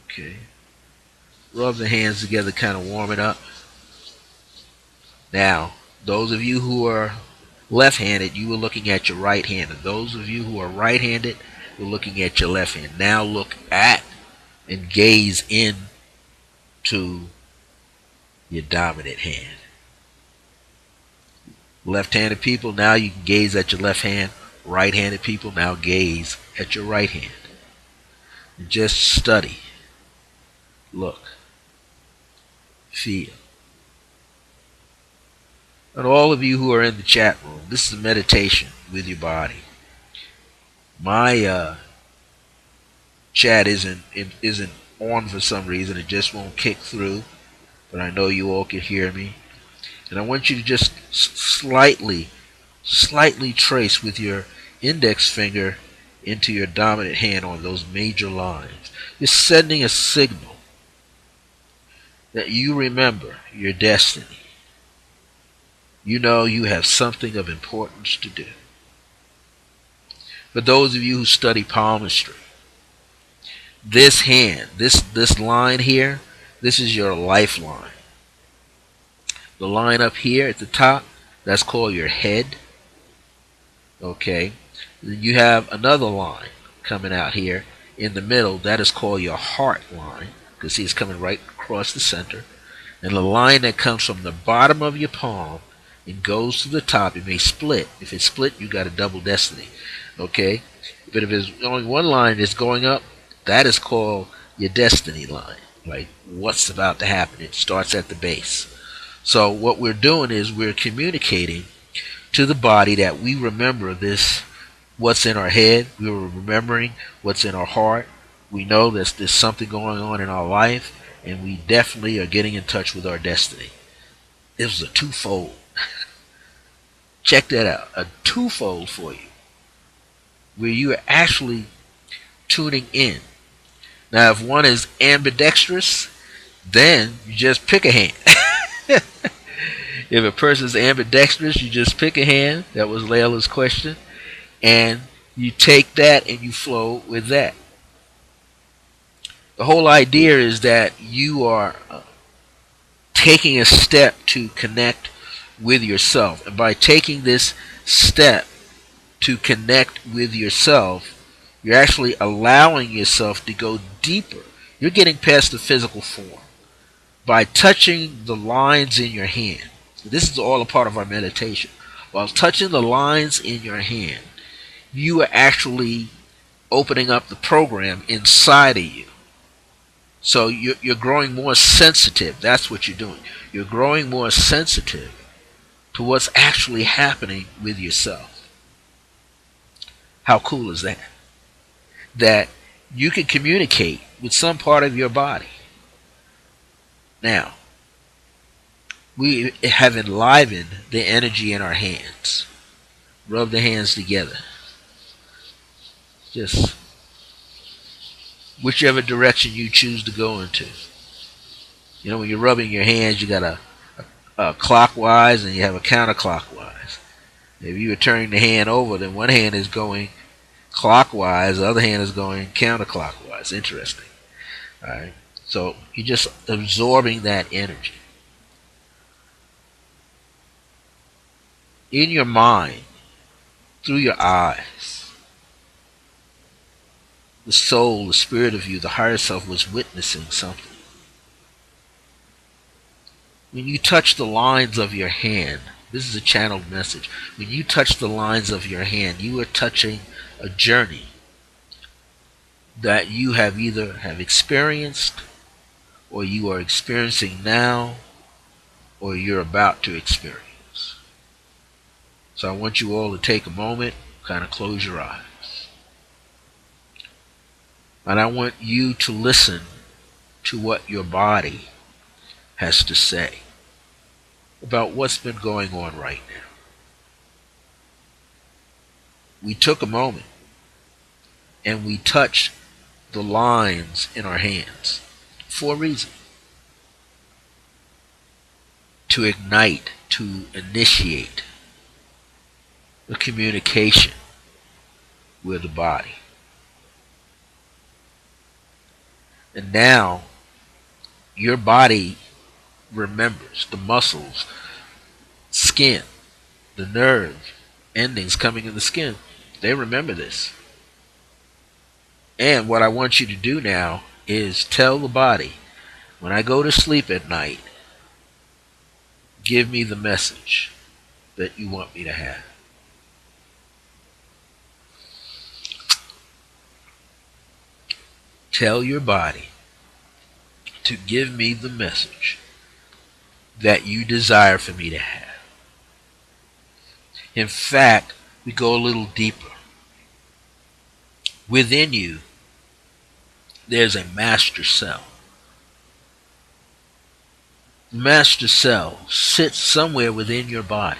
Okay. Rub the hands together, kind of warm it up. Now, those of you who are left-handed, you were looking at your right hand. And those of you who are right-handed, you're looking at your left hand. Now look at and gaze in to your dominant hand. Left-handed people, now you can gaze at your left hand. Right-handed people, now gaze at your right hand. And just study. Look. Feel. And all of you who are in the chat room, this is a meditation with your body. My chat isn't on for some reason. It just won't kick through. But I know you all can hear me. And I want you to just slightly trace with your index finger into your dominant hand on those major lines. You're sending a signal that you remember your destiny. You know you have something of importance to do. For those of you who study palmistry, This hand, this line here, this is your lifeline. The line up here at the top, that's called your head. Okay. Then you have another line coming out here in the middle. That is called your heart line, because see, it's coming right across the center. And the line that comes from the bottom of your palm and goes to the top, it may split. If it's split, you got a double destiny. Okay? But if there's only one line that's going up, that is called your destiny line. Like what's about to happen. It starts at the base. So what we're doing is we're communicating to the body that we remember this, what's in our head. We were remembering what's in our heart. We know that there's something going on in our life, and we definitely are getting in touch with our destiny. It was a twofold. Check that out. A twofold for you, where you are actually tuning in. Now, if one is ambidextrous, then you just pick a hand. If a person's ambidextrous, you just pick a hand. That was Layla's question. And you take that and you flow with that. The whole idea is that you are taking a step to connect with yourself. And by taking this step to connect with yourself, you're actually allowing yourself to go deeper. You're getting past the physical form by touching the lines in your hand. This is all a part of our meditation. While touching the lines in your hand, you are actually opening up the program inside of you. So you're growing more sensitive. That's what you're doing. You're growing more sensitive to what's actually happening with yourself. How cool is that? That you can communicate with some part of your body. Now, we have enlivened the energy in our hands. Rub the hands together. Just whichever direction you choose to go into. You know, when you're rubbing your hands, you got a clockwise and you have a counterclockwise. If you were turning the hand over, then one hand is going clockwise, the other hand is going counterclockwise. Interesting. All right. So you're just absorbing that energy. In your mind, through your eyes, the soul, the spirit of you, the higher self was witnessing something. When you touch the lines of your hand, this is a channeled message. When you touch the lines of your hand, you are touching a journey that you have either have experienced, or you are experiencing now, or you're about to experience. So I want you all to take a moment, kind of close your eyes. And I want you to listen to what your body has to say about what's been going on right now. We took a moment and we touched the lines in our hands for a reason. To ignite, to initiate the communication with the body. And now your body remembers the muscles, skin, the nerve endings coming in the skin. They remember this. And what I want you to do now is tell the body, when I go to sleep at night, give me the message that you want me to have. Tell your body to give me the message that you desire for me to have. In fact, we go a little deeper. Within you, there's a master cell. The master cell sits somewhere within your body.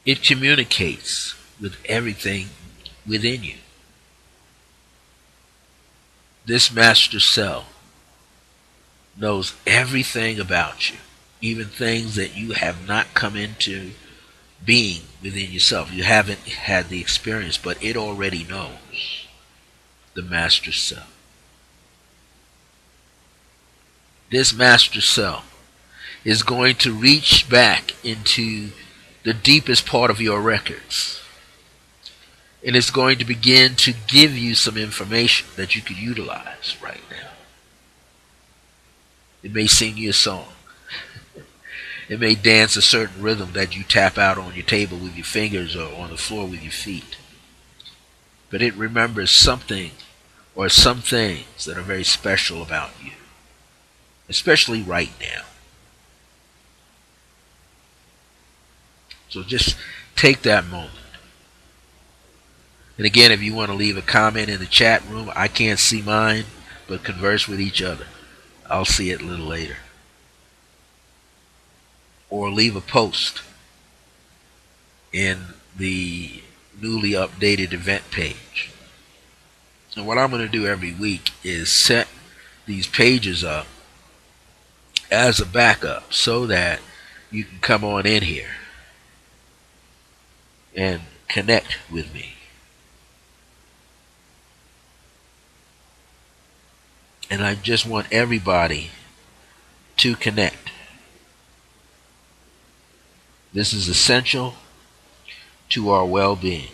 It communicates with everything within you. This master cell knows everything about you, even things that you have not come into being within yourself. You haven't had the experience, but it already knows. the master cell. This master cell is going to reach back into the deepest part of your records. And it's going to begin to give you some information that you could utilize right now. It may sing you a song. It may dance a certain rhythm that you tap out on your table with your fingers or on the floor with your feet. But it remembers something or some things that are very special about you, especially right now. So just take that moment. And again, if you want to leave a comment in the chat room, I can't see mine, but converse with each other. I'll see it a little later. Or leave a post in the newly updated event page. And what I'm going to do every week is set these pages up as a backup so that you can come on in here and connect with me. And I just want everybody to connect. This is essential to our well-being.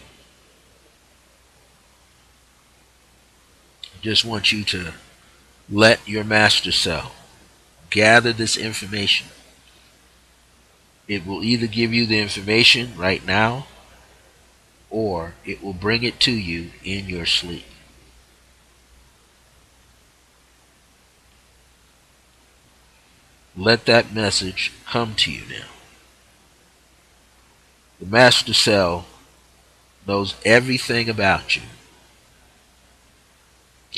I just want you to let your master cell gather this information. It will either give you the information right now or it will bring it to you in your sleep. Let that message come to you now. The master cell knows everything about you.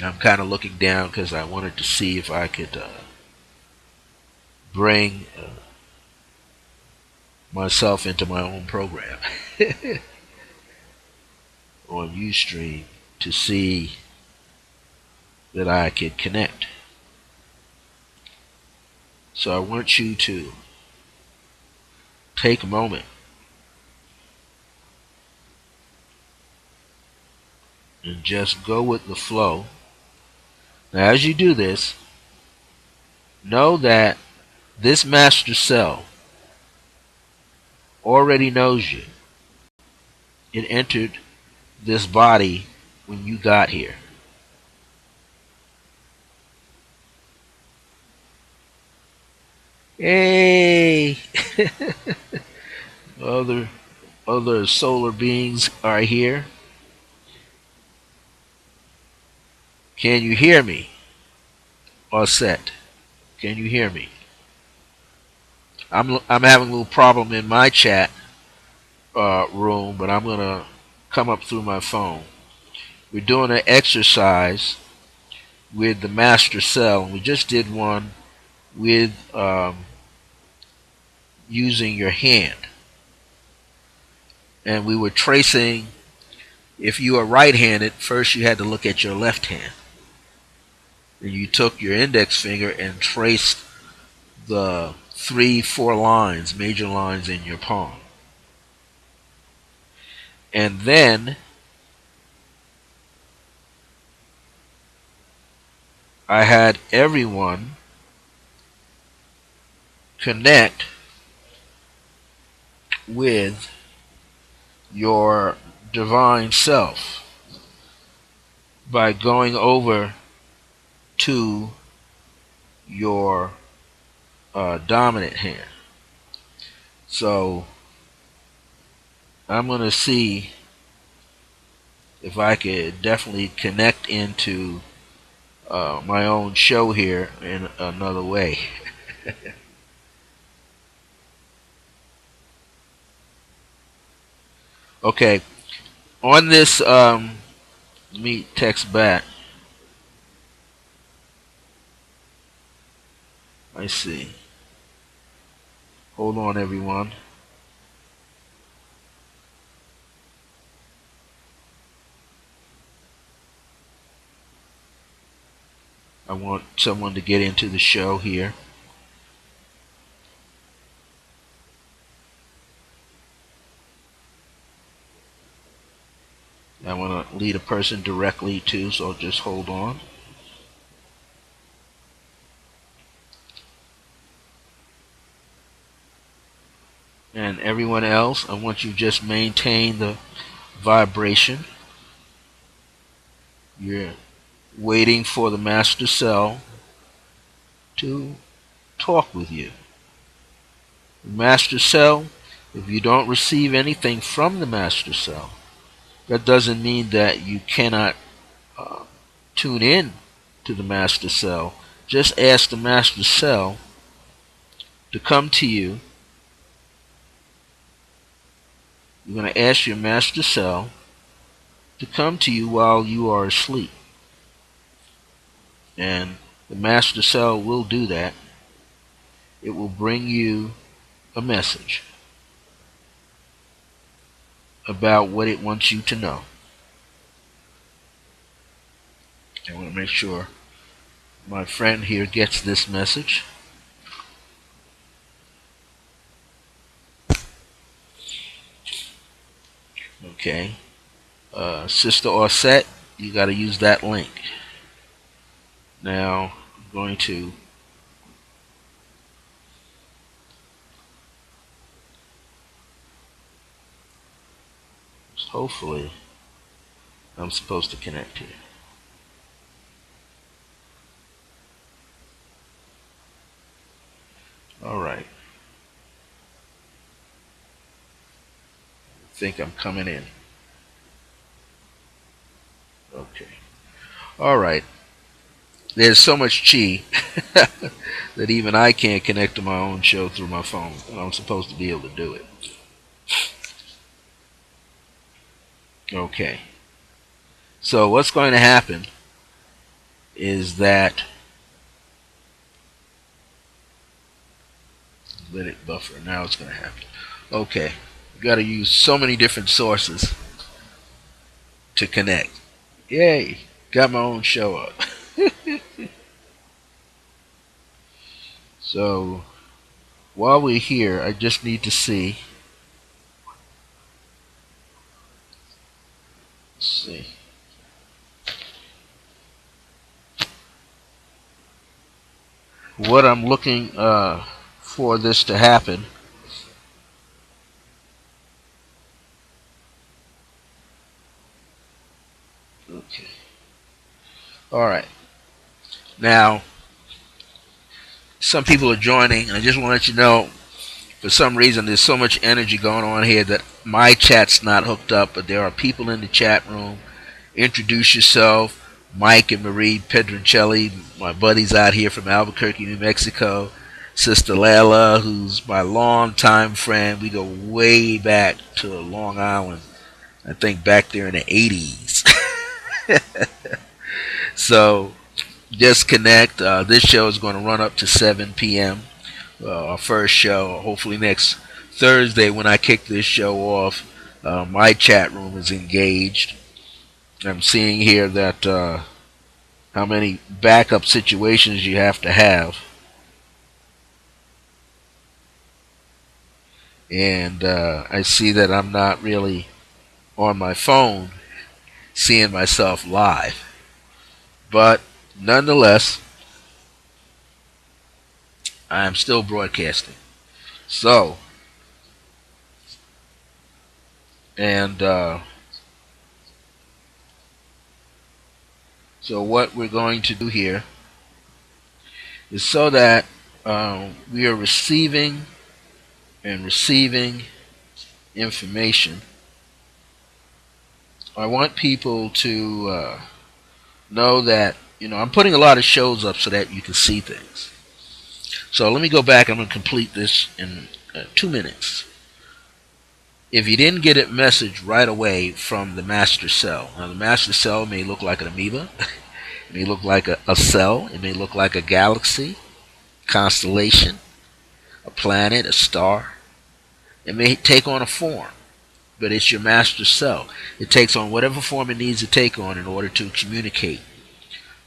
I'm kind of looking down because I wanted to see if I could bring myself into my own program on Ustream to see that I could connect. So I want you to take a moment and just go with the flow. Now as you do this, know that this master cell already knows you. It entered this body when you got here. Hey! Other solar beings are here. Can you hear me? Set. Can you hear me? I'm having a little problem in my chat room, but I'm gonna come up through my phone. We're doing an exercise with the master cell, and we just did one with using your hand, and we were tracing. If you are right-handed, first you had to look at your left hand. And you took your index finger and traced the 3-4 lines, major lines in your palm. And then I had everyone connect with your divine self by going over to your dominant hand. So I'm going to see if I could definitely connect into my own show here in another way. Okay, on this, let me text back. I see. Hold on, everyone. I want someone to get into the show here. I want to lead a person directly to, so just hold on. And everyone else, I want you to just maintain the vibration. You're waiting for the master cell to talk with you. The master cell, if you don't receive anything from the master cell, that doesn't mean that you cannot tune in to the master cell. Just ask the master cell to come to you. You're going to ask your master cell to come to you while you are asleep. And the master cell will do that. It will bring you a message about what it wants you to know. I want to make sure my friend here gets this message. Okay. Sister Orset, you got to use that link. Now, I'm going to hopefully I'm supposed to connect here. Alright. I think I'm coming in. Okay. Alright. There's so much chi that even I can't connect to my own show through my phone. I'm supposed to be able to do it. Okay. So what's going to happen is that, let it buffer. Now it's going to happen. Okay. You got to use so many different sources to connect. Yay. Got my own show up. So while we're here, I just need to see. Let's see. What I'm looking for this to happen. Okay. Alright. Now, some people are joining. I just want to let you know, for some reason, there's so much energy going on here that my chat's not hooked up, but there are people in the chat room. Introduce yourself. Mike and Marie Pedroncelli, my buddies out here from Albuquerque, New Mexico. Sister Layla, who's my longtime friend. We go way back to Long Island. I think back there in the 80s. So just connect. This show is going to run up to 7 p.m. Our first show, hopefully next Thursday when I kick this show off. My chat room is engaged. I'm seeing here that how many backup situations you have to have. And I see that I'm not really on my phone seeing myself live. But nonetheless, I'm still broadcasting. So, and so what we're going to do here is so that we are receiving information. I want people to know that, I'm putting a lot of shows up so that you can see things. So let me go back. I'm going to complete this in 2 minutes. If you didn't get a message right away from the master cell, now the master cell may look like an amoeba, it may look like a cell, it may look like a galaxy, constellation, a planet, a star. It may take on a form, but it's your master cell. It takes on whatever form it needs to take on in order to communicate,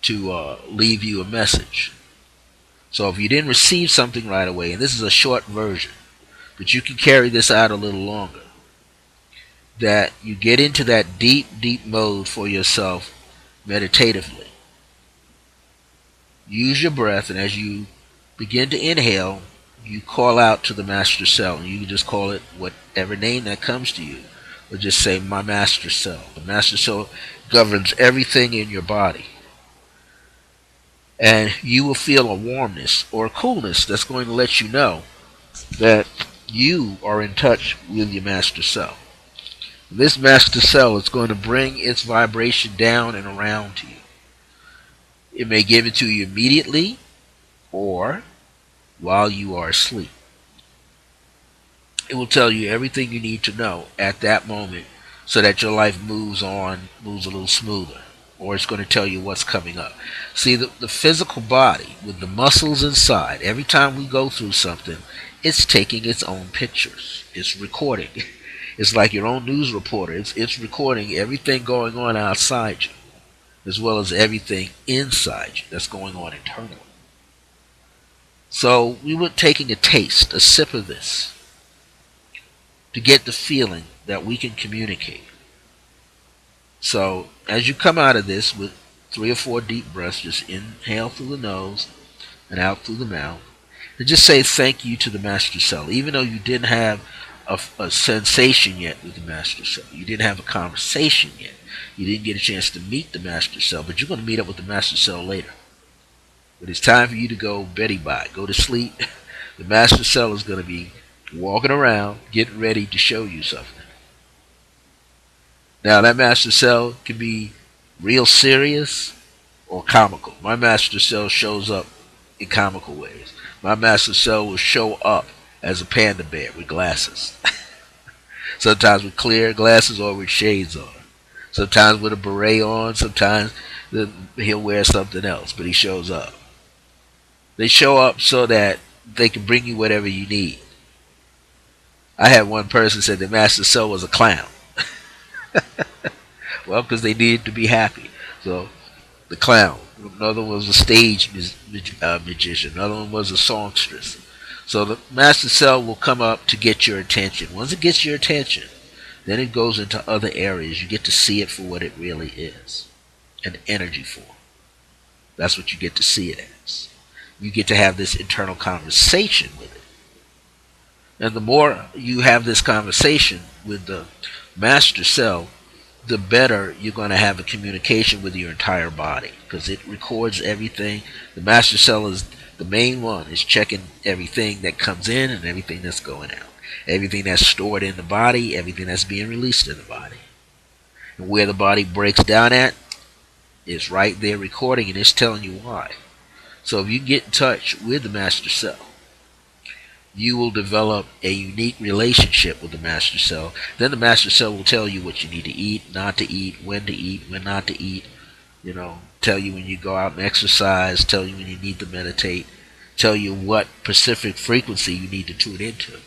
to leave you a message. So if you didn't receive something right away, and this is a short version, but you can carry this out a little longer. that you get into that deep, deep mode for yourself meditatively. Use your breath, and as you begin to inhale, you call out to the master cell, and you can just call it whatever name that comes to you, or just say, my master cell. The master cell governs everything in your body. And you will feel a warmness or a coolness that's going to let you know that you are in touch with your master cell. This master cell is going to bring its vibration down and around to you. It may give it to you immediately or while you are asleep. It will tell you everything you need to know at that moment so that your life moves on, moves a little smoother. Or it's going to tell you what's coming up. See, the physical body with the muscles inside, every time we go through something, it's taking its own pictures. It's recording. It's like your own news reporter. It's recording everything going on outside you, as well as everything inside you that's going on internally. So we were taking a taste, a sip of this, to get the feeling that we can communicate. So as you come out of this with 3 or 4 deep breaths, just inhale through the nose and out through the mouth, and just say thank you to the master cell, even though you didn't have a sensation yet with the master cell. You didn't have a conversation yet. You didn't get a chance to meet the master cell, but you're going to meet up with the master cell later. But it's time for you to go Betty bye, go to sleep. The master cell is going to be walking around, getting ready to show you something. Now that master cell can be real serious or comical. My master cell shows up in comical ways. My master cell will show up as a panda bear with glasses. Sometimes with clear glasses or with shades on. Sometimes with a beret on. Sometimes he'll wear something else, but he shows up. They show up so that they can bring you whatever you need. I had one person say the master cell was a clown. Well, because they needed to be happy. So the clown. Another one was a stage magician. Another one was a songstress. So the master cell will come up to get your attention. Once it gets your attention, then it goes into other areas. You get to see it for what it really is. An energy form. That's what you get to see it as. You get to have this internal conversation with it. And the more you have this conversation with the master cell, the better you're going to have a communication with your entire body, because it records everything. The master cell is the main one, is checking everything that comes in and everything that's going out. Everything that's stored in the body, everything that's being released in the body. And where the body breaks down at, it's right there recording, and it's telling you why. So if you get in touch with the master cell, you will develop a unique relationship with the master cell. Then the master cell will tell you what you need to eat, not to eat, when not to eat. Tell you when you go out and exercise, tell you when you need to meditate, tell you what specific frequency you need to tune into.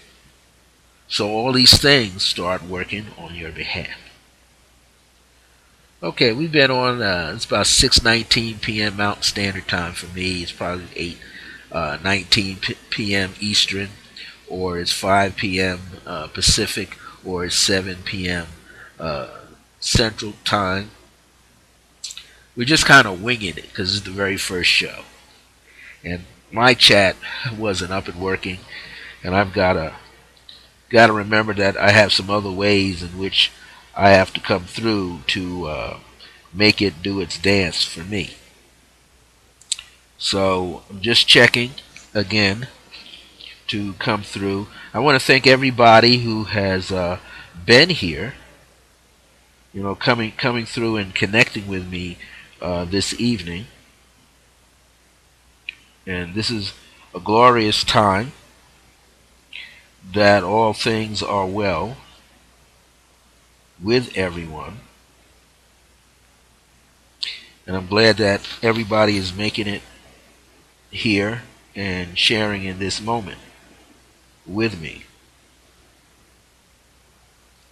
So all these things start working on your behalf. Okay, we've been on, it's about 6:19 p.m. Mountain Standard Time for me. It's probably 8:19 p.m. Eastern, or it's 5 p.m. Pacific, or it's 7 p.m. Central Time. We're just kind of winging it because it's the very first show. And my chat wasn't up and working, and I've got to remember that I have some other ways in which I have to come through to make it do its dance for me. So I'm just checking again to come through. I want to thank everybody who has been here, coming through and connecting with me this evening. And this is a glorious time that all things are well with everyone. And I'm glad that everybody is making it here and sharing in this moment with me.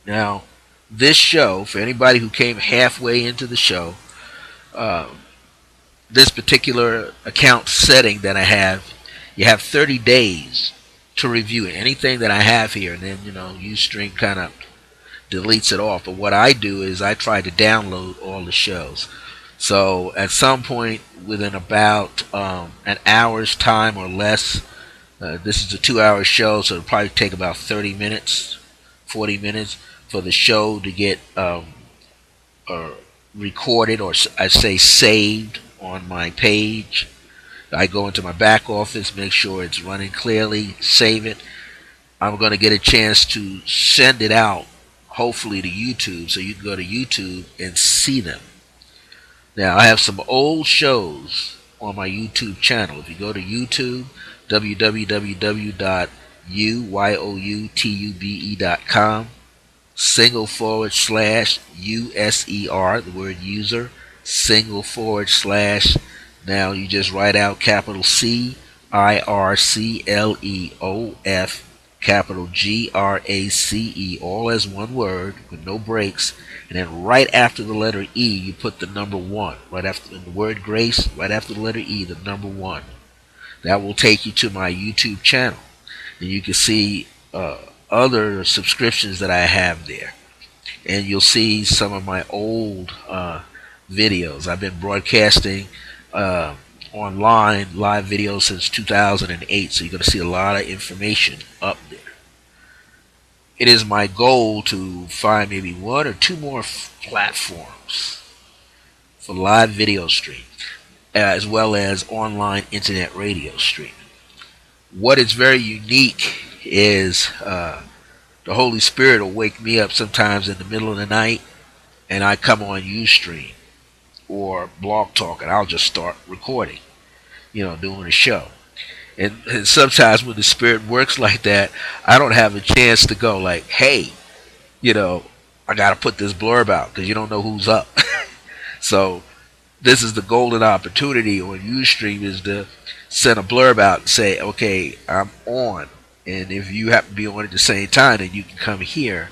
Now, this show, for anybody who came halfway into the show, this particular account setting that I have, you have 30 days to review it. Anything that I have here, and then Ustream kind of deletes it off. But what I do is I try to download all the shows. So at some point within about an hour's time or less, this is a 2 hour show, so it'll probably take about 30 minutes, 40 minutes for the show to get uh, recorded, or I say saved on my page. I go into my back office, make sure it's running clearly, save it. I'm going to get a chance to send it out, hopefully to YouTube, so you can go to YouTube and see them. Now, I have some old shows on my YouTube channel. If you go to YouTube, www.uyoutube.com, /user, the word user, /, now you just write out capital CIRCLEOF, capital GRACE, all as one word with no breaks, and then right after the letter E you put the number 1. Right after the word grace, right after the letter E, the number 1. That will take you to my YouTube channel, and you can see other subscriptions that I have there, and you'll see some of my old videos. I've been broadcasting online live videos since 2008, so you're going to see a lot of information up there. It is my goal to find maybe 1 or 2 more platforms for live video stream, as well as online internet radio streaming. What is very unique is the Holy Spirit will wake me up sometimes in the middle of the night, and I come on Ustream or Blog Talk, and I'll just start recording, doing a show. And sometimes when the Spirit works like that, I don't have a chance to go like, hey, I got to put this blurb out, because you don't know who's up. So this is the golden opportunity on Ustream, is to send a blurb out and say, okay, I'm on. And if you happen to be on at the same time, then you can come here,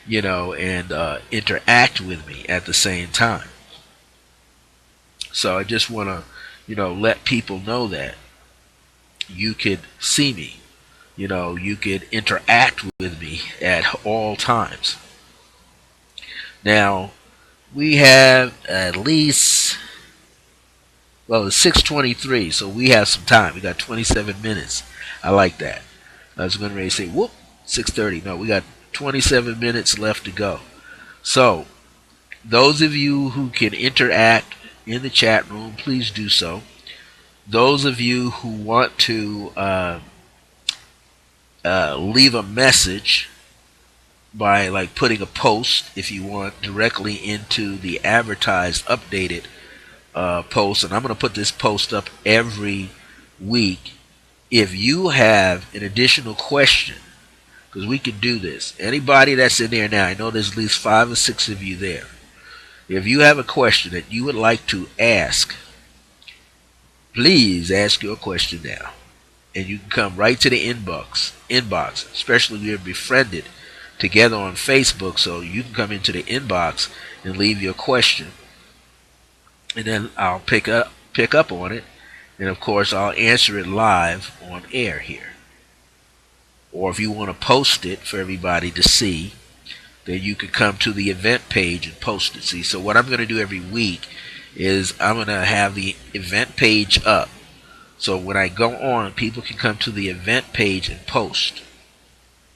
and interact with me at the same time. So I just want to, let people know that you could see me, you could interact with me at all times. Now, we have at least, it's 6:23, so we have some time. We got 27 minutes. I like that. I was going to say, 6:30. No, we got 27 minutes left to go. So, those of you who can interact in the chat room, please do so. Those of you who want to leave a message by putting a post, if you want, directly into the advertised updated post, and I'm going to put this post up every week. If you have an additional question, because we can do this, anybody that's in there now, I know there's at least 5 or 6 of you there. If you have a question that you would like to ask, please ask your question now, and you can come right to the inbox, especially if you're befriended together on Facebook, so you can come into the inbox and leave your question, and then I'll pick up on it, and of course I'll answer it live on air here. Or if you want to post it for everybody to see, then you can come to the event page and post it. See, so what I'm going to do every week is I'm going to have the event page up, so when I go on, people can come to the event page and post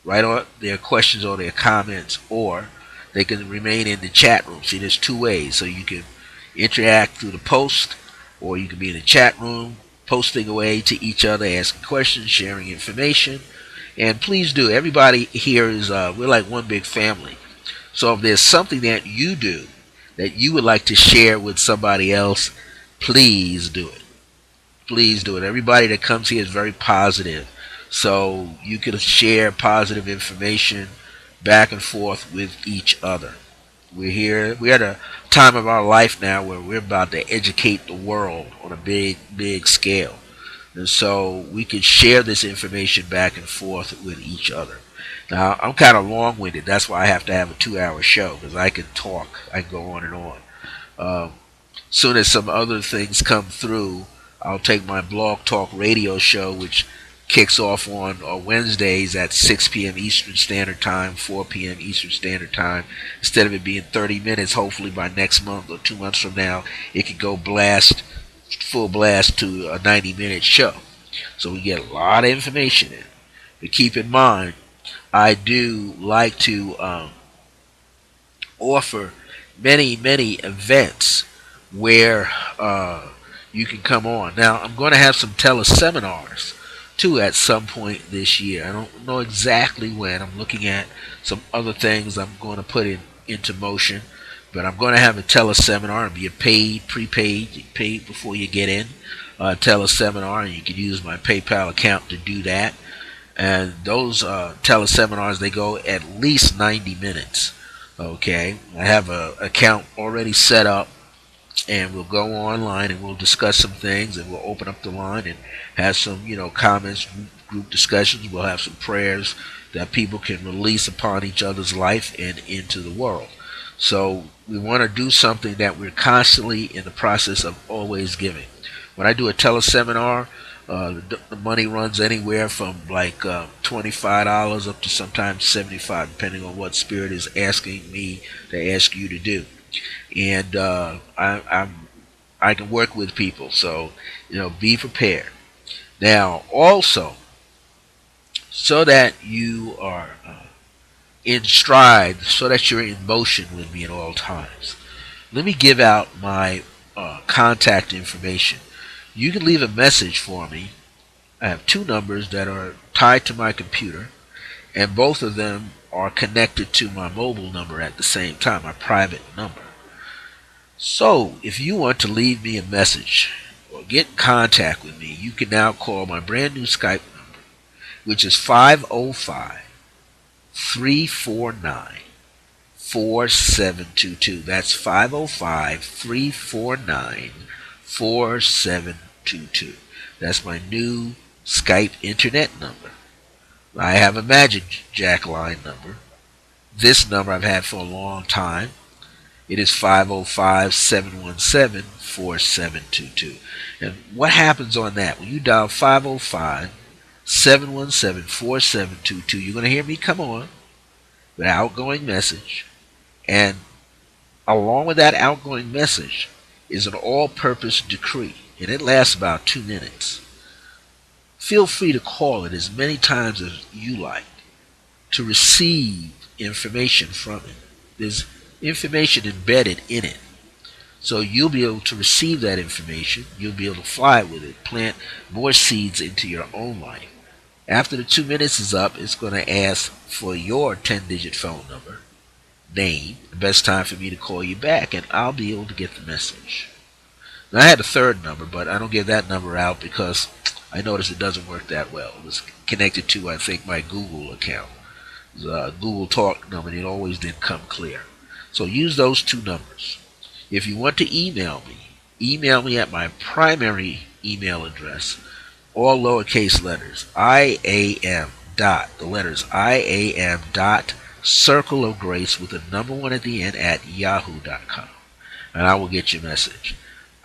right on their questions or their comments, or they can remain in the chat room. See, there's 2 ways. So you can interact through the post, or you can be in the chat room posting away to each other, asking questions, sharing information. And please do. Everybody here is we're like one big family. So if there's something that you do that you would like to share with somebody else, please do it. Please do it. Everybody that comes here is very positive, so you can share positive information back and forth with each other. We're at a time of our life now where we're about to educate the world on a big scale, and so we can share this information back and forth with each other. Now, I'm kind of long-winded. That's why I have to have a 2-hour show, because I can talk. I can go on and on. Soon as some other things come through, I'll take my Blog Talk radio show, which kicks off on Wednesdays at 6 p.m. Eastern Standard Time, 4 p.m. Eastern Standard Time. Instead of it being 30 minutes, hopefully by next month or 2 months from now, it could go full blast to a 90-minute show. So we get a lot of information in. But keep in mind, I do like to offer many events where you can come on. Now, I'm going to have some teleseminars too at some point this year. I don't know exactly when. I'm looking at some other things I'm going to put into motion. But I'm going to have a teleseminar. It'll be a prepaid, you pay before you get in, teleseminar, and you can use my PayPal account to do that. And those teleseminars, they go at least 90 minutes. Okay, I have an account already set up, and we'll go online and we'll discuss some things, and we'll open up the line and have some, comments, group discussions. We'll have some prayers that people can release upon each other's life and into the world. So we want to do something that we're constantly in the process of always giving. When I do a teleseminar, the money runs anywhere from like $25 up to sometimes $75, depending on what Spirit is asking me to ask you to do. And I can work with people, so be prepared. Now, also, so that you are in stride, so that you're in motion with me at all times, let me give out my contact information. You can leave a message for me. I have two numbers that are tied to my computer, and both of them are connected to my mobile number at the same time, my private number. So, if you want to leave me a message or get in contact with me, you can now call my brand new Skype number, which is 505-349-4722. That's 505-349-4722. That's my new Skype internet number. I have a Magic Jack line number. This number I've had for a long time. It is 505-717-4722. And what happens on that? When you dial 505-717-4722, you're going to hear me come on with an outgoing message. And along with that outgoing message is an all-purpose decree. And it lasts about 2 minutes. Feel free to call it as many times as you like to receive information from it. There's information embedded in it. So you'll be able to receive that information. You'll be able to fly with it, plant more seeds into your own life. After the 2 minutes is up, it's going to ask for your 10-digit phone number, name, the best time for me to call you back, and I'll be able to get the message. Now, I had a third number, but I don't give that number out because I noticed it doesn't work that well. It was connected to, I think, my Google account. It was a Google Talk number, and it always didn't come clear. So use those two numbers. If you want to email me at my primary email address, all lowercase letters, IAM dot, the letters IAM dot, circle of grace with a number 1 at the end at yahoo.com. And I will get your message.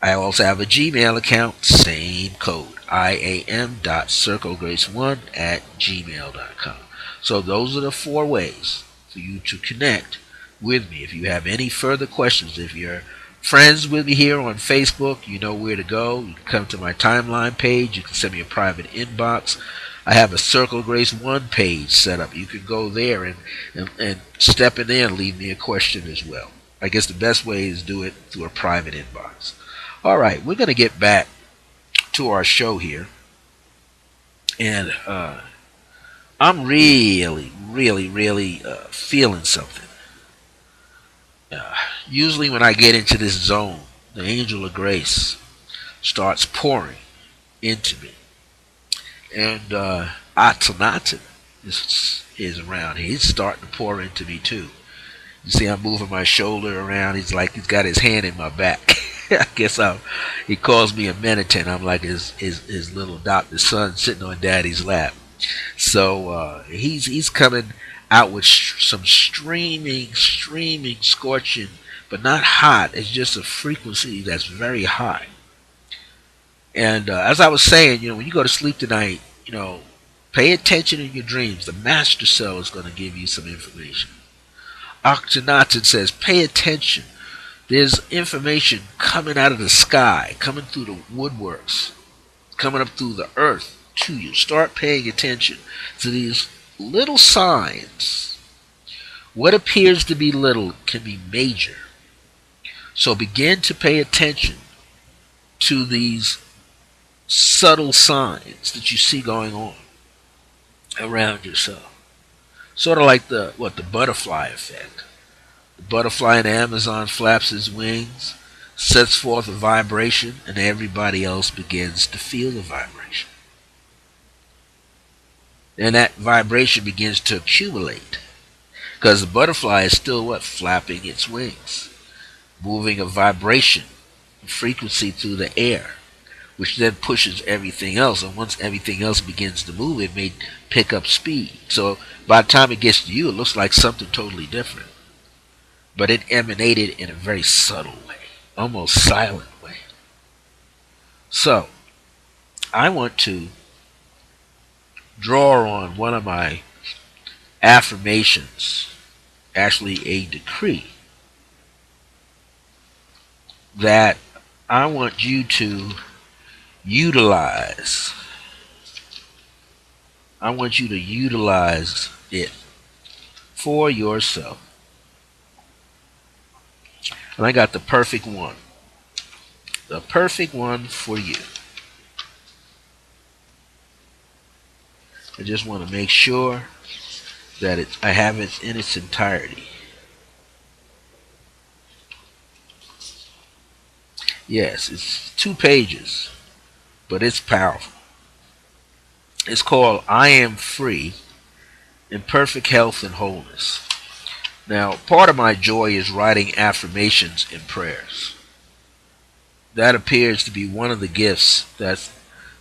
I also have a Gmail account, same code, iam.circlegrace1 at gmail.com. So those are the 4 ways for you to connect with me. If you have any further questions, if you're friends with me here on Facebook, you know where to go. You can come to my timeline page. You can send me a private inbox. I have a Circle Grace 1 page set up. You can go there and step in there and leave me a question as well. I guess the best way is do it through a private inbox. All right, we're going to get back to our show here. And I'm really feeling something. Usually when I get into this zone, the angel of grace starts pouring into me. And Atanatan is around here. He's starting to pour into me too. You see I'm moving my shoulder around. He's like he's got his hand in my back. I guess he calls me a menitent. I'm like his little adopted son sitting on daddy's lap. So he's coming out with some streaming, scorching, but not hot. It's just a frequency that's very high. And as I was saying, when you go to sleep tonight, Pay attention in your dreams. The master cell is going to give you some information. Akhenaten says, pay attention. There's information coming out of the sky, coming through the woodworks, coming up through the earth to you. Start paying attention to these little signs. What appears to be little can be major. So begin to pay attention to these subtle signs that you see going on around yourself. Sort of like the butterfly effect. The butterfly in the Amazon flaps his wings, sets forth a vibration, and everybody else begins to feel the vibration. And that vibration begins to accumulate. Because the butterfly is still flapping its wings, moving a vibration, a frequency through the air, which then pushes everything else. And once everything else begins to move, it may pick up speed. So by the time it gets to you, it looks like something totally different. But it emanated in a very subtle way, almost silent way. So I want to draw on one of my affirmations, actually a decree, that I want you to utilize. I want you to utilize it for yourself. And I got the perfect one. The perfect one for you. I just want to make sure that I have it in its entirety. Yes, it's 2 pages, but it's powerful. It's called I Am Free in Perfect Health and Wholeness. Now, part of my joy is writing affirmations and prayers. That appears to be one of the gifts that's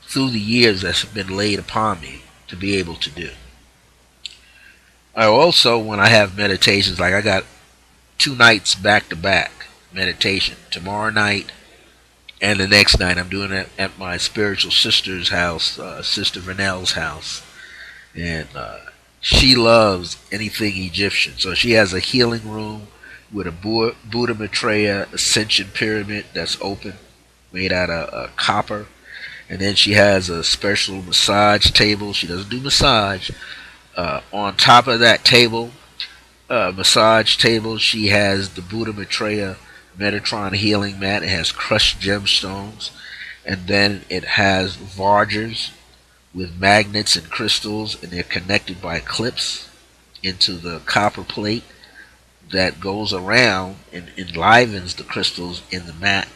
through the years that's been laid upon me to be able to do. I also, when I have meditations, like I got 2 nights back to back meditation. Tomorrow night and the next night I'm doing it at my spiritual sister's house, Sister Vernell's house. And she loves anything Egyptian. So she has a healing room with a Buddha Maitreya ascension pyramid that's open, made out of copper. And then she has a special massage table. She doesn't do massage. On top of that table, massage table, she has the Buddha Maitreya Metatron healing mat. It has crushed gemstones. And then it has vargers with magnets and crystals, and they're connected by clips into the copper plate that goes around and enlivens the crystals in the mat.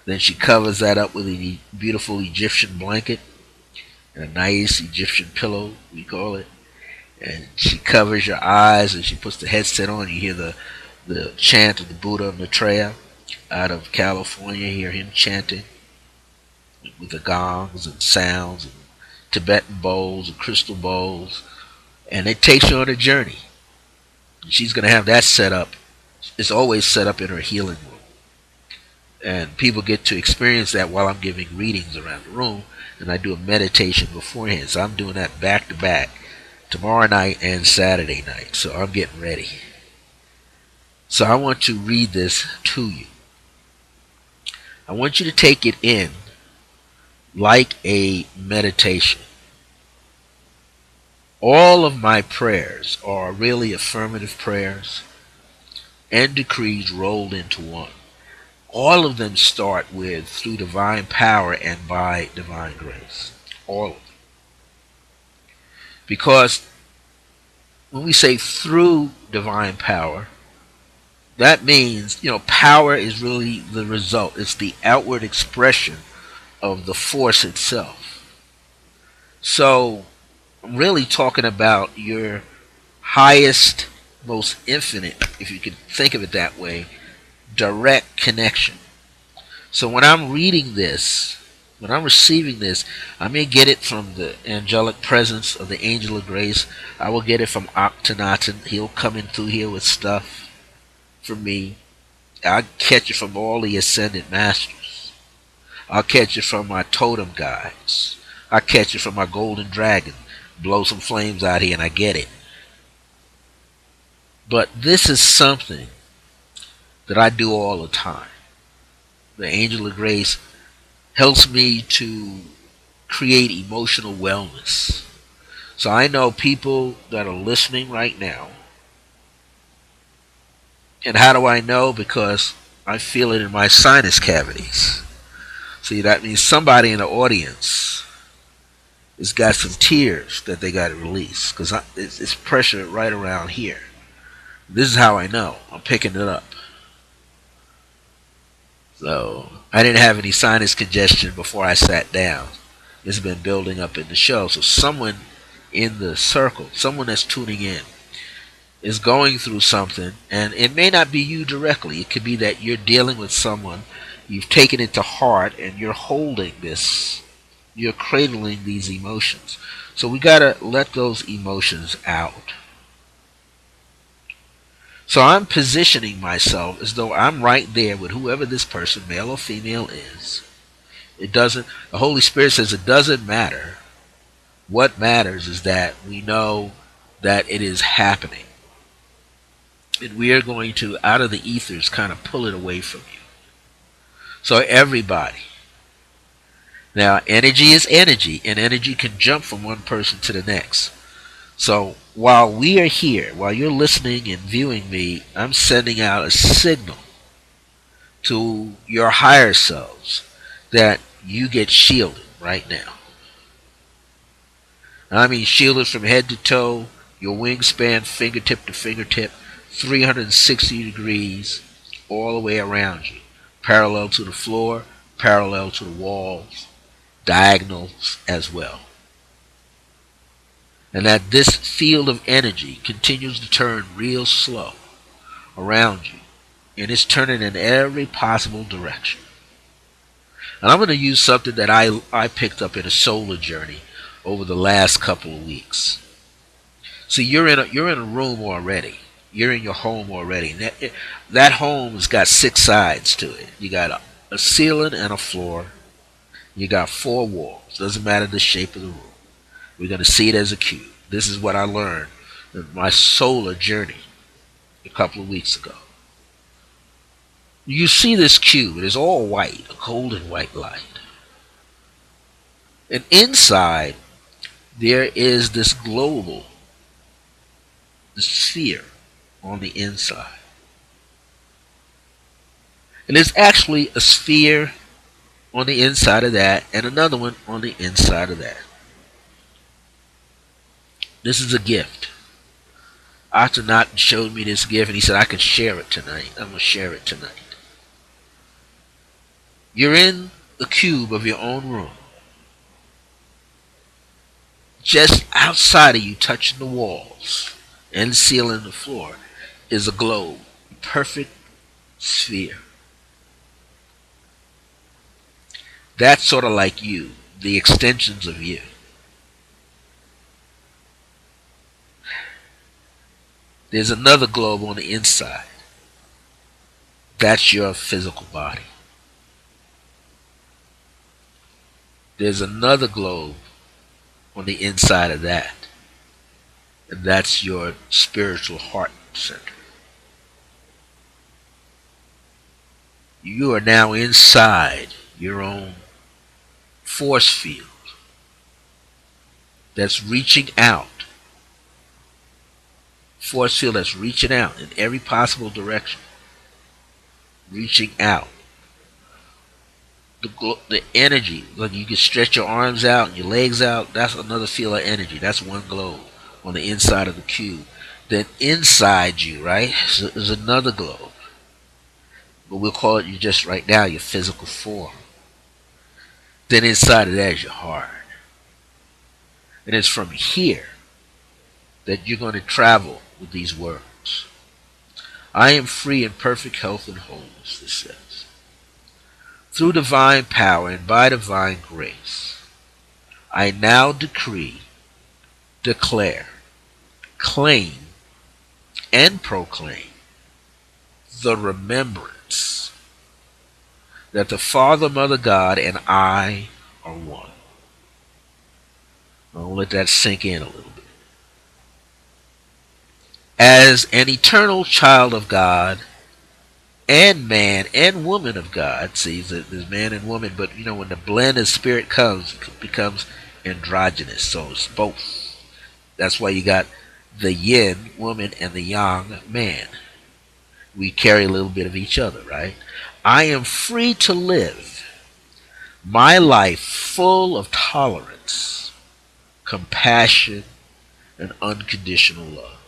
Then she covers that up with a beautiful Egyptian blanket, and a nice Egyptian pillow, we call it. And she covers your eyes, and she puts the headset on. You hear the chant of the Buddha Maitreya out of California. You hear him chanting with the gongs and sounds and Tibetan bowls and crystal bowls. And it takes you on a journey. She's going to have that set up. It's always set up in her healing room. And people get to experience that while I'm giving readings around the room. And I do a meditation beforehand. So I'm doing that back to back, tomorrow night and Saturday night. So I'm getting ready. So I want to read this to you. I want you to take it in like a meditation. All of my prayers are really affirmative prayers and decrees rolled into one. All of them start with through divine power and by divine grace. All of them. Because when we say through divine power, that means, power is really the result. It's the outward expression of the force itself. So I'm really talking about your highest, most infinite, if you could think of it that way, direct connection. So when I'm reading this, when I'm receiving this, I may get it from the angelic presence of the angel of grace. I will get it from Akhenaten. He'll come in through here with stuff for me. I'll catch it from all the ascended masters. I'll catch it from my totem guides. I'll catch it from my golden dragon. blow some flames out here, and I get it. But this is something that I do all the time. The Angel of Grace helps me to create emotional wellness. So I know people that are listening right now. And how do I know? Because I feel it in my sinus cavities. See, that means somebody in the audience has got some tears that they got to release. Because it's pressure right around here. This is how I know. I'm picking it up. So I didn't have any sinus congestion before I sat down. It's been building up in the show. So someone in the circle, someone that's tuning in, is going through something, and it may not be you directly. It could be that you're dealing with someone, you've taken it to heart, and you're holding this, you're cradling these emotions. So we gotta let those emotions out. So I'm positioning myself as though I'm right there with whoever this person, male or female, is. It doesn't, the Holy Spirit says it doesn't matter. What matters is that we know that it is happening. And we are going to, out of the ethers, kind of pull it away from you. So everybody. Now, energy is energy, and energy can jump from one person to the next. So while we are here, while you're listening and viewing me, I'm sending out a signal to your higher selves that you get shielded right now. I mean shielded from head to toe, your wingspan, fingertip to fingertip, 360 degrees all the way around you. Parallel to the floor, parallel to the walls, diagonals as well. And that this field of energy continues to turn real slow around you. And it's turning in every possible direction. And I'm going to use something that I picked up in a solar journey over the last couple of weeks. See, you're in a room already. You're in your home already. That home has got 6 sides to it. You got a ceiling and a floor. You got 4 walls. Doesn't matter the shape of the room. We're going to see it as a cube. This is what I learned in my solar journey a couple of weeks ago. You see this cube. It is all white, a golden white light. And inside, there is this global, this sphere on the inside. And there's actually a sphere on the inside of that and another one on the inside of that. This is a gift. Akhenaten showed me this gift and he said I can share it tonight. I'm going to share it tonight. You're in the cube of your own room. Just outside of you, touching the walls and the ceiling and the floor, is a globe. A perfect sphere. That's sort of like you. The extensions of you. There's another globe on the inside. That's your physical body. There's another globe on the inside of that. And that's your spiritual heart center. You are now inside your own force field that's reaching out. Force field that's reaching out in every possible direction. Reaching out. The energy, like you can stretch your arms out and your legs out, that's another field of energy. That's one globe on the inside of the cube. Then inside you, right, is another globe. But we'll call it you just right now your physical form. Then inside of that is your heart. And it's from here that you're going to travel with these words. I am free in perfect health and wholeness, this says. Through divine power and by divine grace, I now decree, declare, claim, and proclaim the remembrance that the Father, Mother, God, and I are one. I'll let that sink in a little bit. As an eternal child of God, and man and woman of God, see, there's man and woman, but when the blend of spirit comes, it becomes androgynous. So it's both. That's why you got the yin woman and the yang man. We carry a little bit of each other, right? I am free to live my life full of tolerance, compassion, and unconditional love.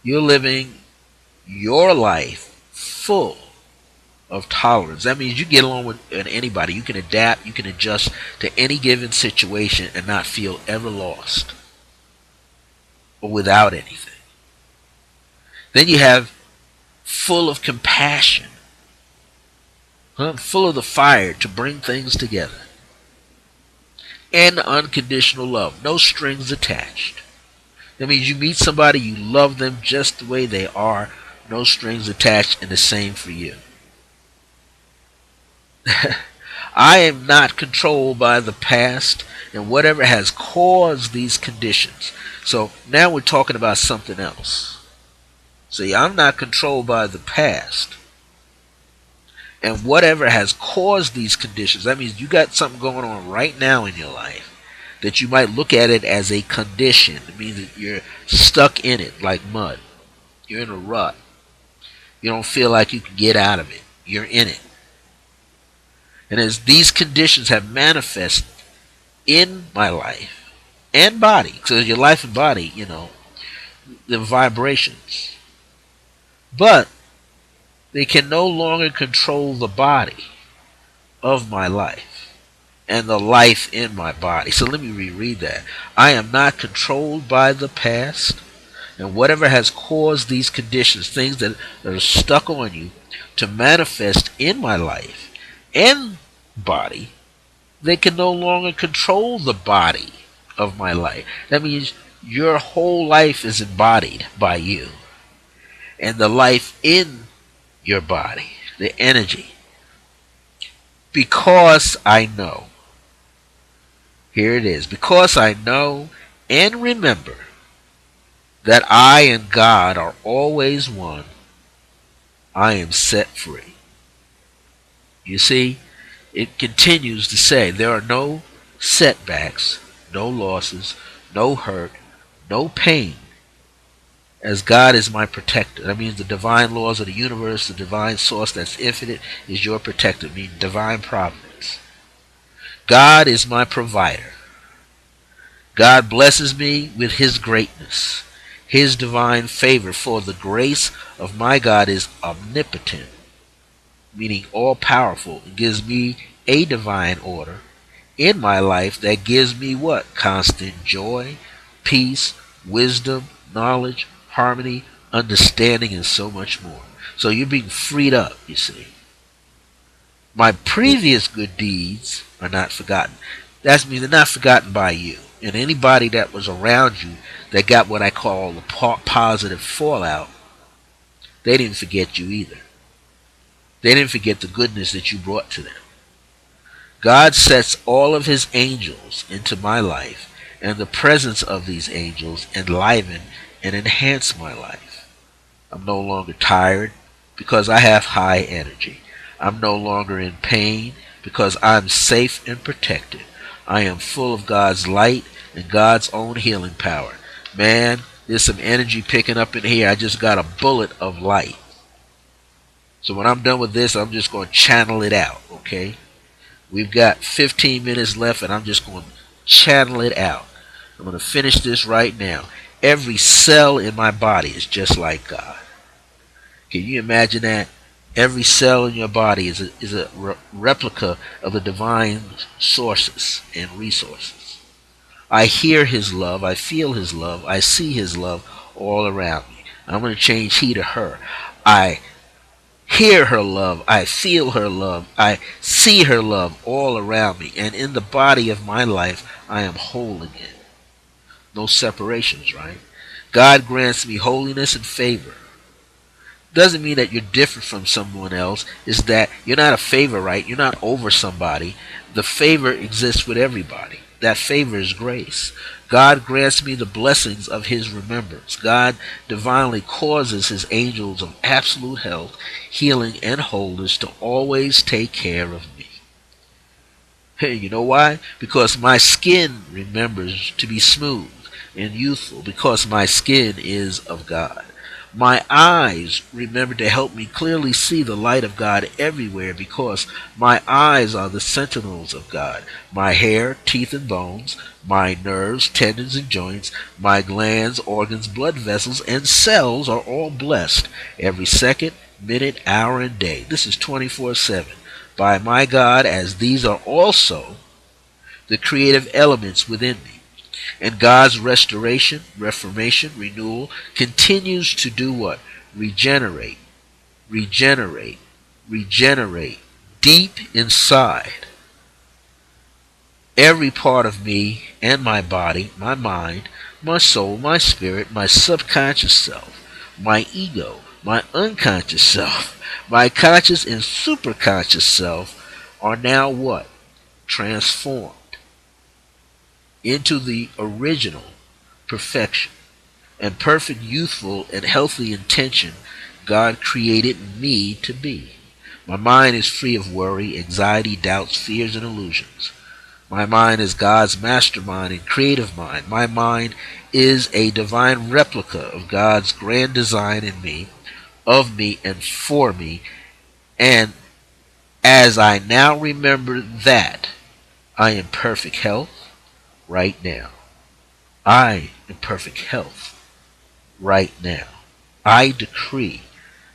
You're living your life full of tolerance. That means you get along with anybody. You can adapt, you can adjust to any given situation and not feel ever lost or without anything. Then you have full of compassion, full of the fire to bring things together. And unconditional love, no strings attached. That means you meet somebody, you love them just the way they are, no strings attached, and the same for you. I am not controlled by the past and whatever has caused these conditions. So now we're talking about something else. See, I'm not controlled by the past and whatever has caused these conditions. That means you got something going on right now in your life that you might look at it as a condition. It means that you're stuck in it like mud. You're in a rut. You don't feel like you can get out of it. You're in it. And as these conditions have manifested in my life and body, because your life and body, the vibrations, but they can no longer control the body of my life and the life in my body. So let me reread that. I am not controlled by the past and whatever has caused these conditions, things that are stuck on you, to manifest in my life and body. They can no longer control the body of my life. That means your whole life is embodied by you. And the life in your body, the energy. Because I know. Here it is. Because I know and remember that I and God are always one, I am set free. You see, it continues to say there are no setbacks, no losses, no hurt, no pain, as God is my protector. That means the divine laws of the universe, the divine source that's infinite, is your protector, meaning divine providence. God is my provider. God blesses me with His greatness, His divine favor, for the grace of my God is omnipotent, meaning all-powerful. It gives me a divine order in my life that gives me what? Constant joy, peace, wisdom, knowledge, harmony, understanding, and so much more. So you're being freed up, you see. My previous good deeds are not forgotten. That means they're not forgotten by you. And anybody that was around you that got what I call the positive fallout, they didn't forget you either. They didn't forget the goodness that you brought to them. God sets all of His angels into my life, and the presence of these angels enliven and enhance my life. I'm no longer tired because I have high energy. I'm no longer in pain because I'm safe and protected. I am full of God's light and God's own healing power. Man, there's some energy picking up in here. I just got a bullet of light. So when I'm done with this, I'm just going to channel it out, okay? We've got 15 minutes left, and I'm just going to channel it out. I'm going to finish this right now. Every cell in my body is just like God. Can you imagine that? Every cell in your body is a replica of the divine sources and resources. I hear His love. I feel His love. I see His love all around me. I'm going to change he to her. I hear her love, I feel her love, I see her love all around me, and in the body of my life, I am whole again. No separations, right? God grants me holiness and favor. Doesn't mean that you're different from someone else. Is that you're not a favorite. You're not over somebody. The favor exists with everybody. That favor is grace. God grants me the blessings of his remembrance. God divinely causes his angels of absolute health, healing, and wholeness to always take care of me. Hey, you know why? Because my skin remembers to be smooth and youthful, because my skin is of God. My eyes remember to help me clearly see the light of God everywhere, because my eyes are the sentinels of God. My hair, teeth, and bones, my nerves, tendons, and joints, my glands, organs, blood vessels, and cells are all blessed every second, minute, hour, and day. This is 24/7 by my God, as these are also the creative elements within me. And God's restoration, reformation, renewal continues to do what? Regenerate, regenerate, regenerate deep inside every part of me and my body, my mind, my soul, my spirit, my subconscious self, my ego, my unconscious self, my conscious and superconscious self are now what? Transformed into the original perfection and perfect youthful and healthy intention God created me to be. My mind is free of worry, anxiety, doubts, fears, and illusions. My mind is God's mastermind and creative mind. My mind is a divine replica of God's grand design in me, of me, and for me. And as I now remember that, I am perfect health right now. I am perfect health right now. I decree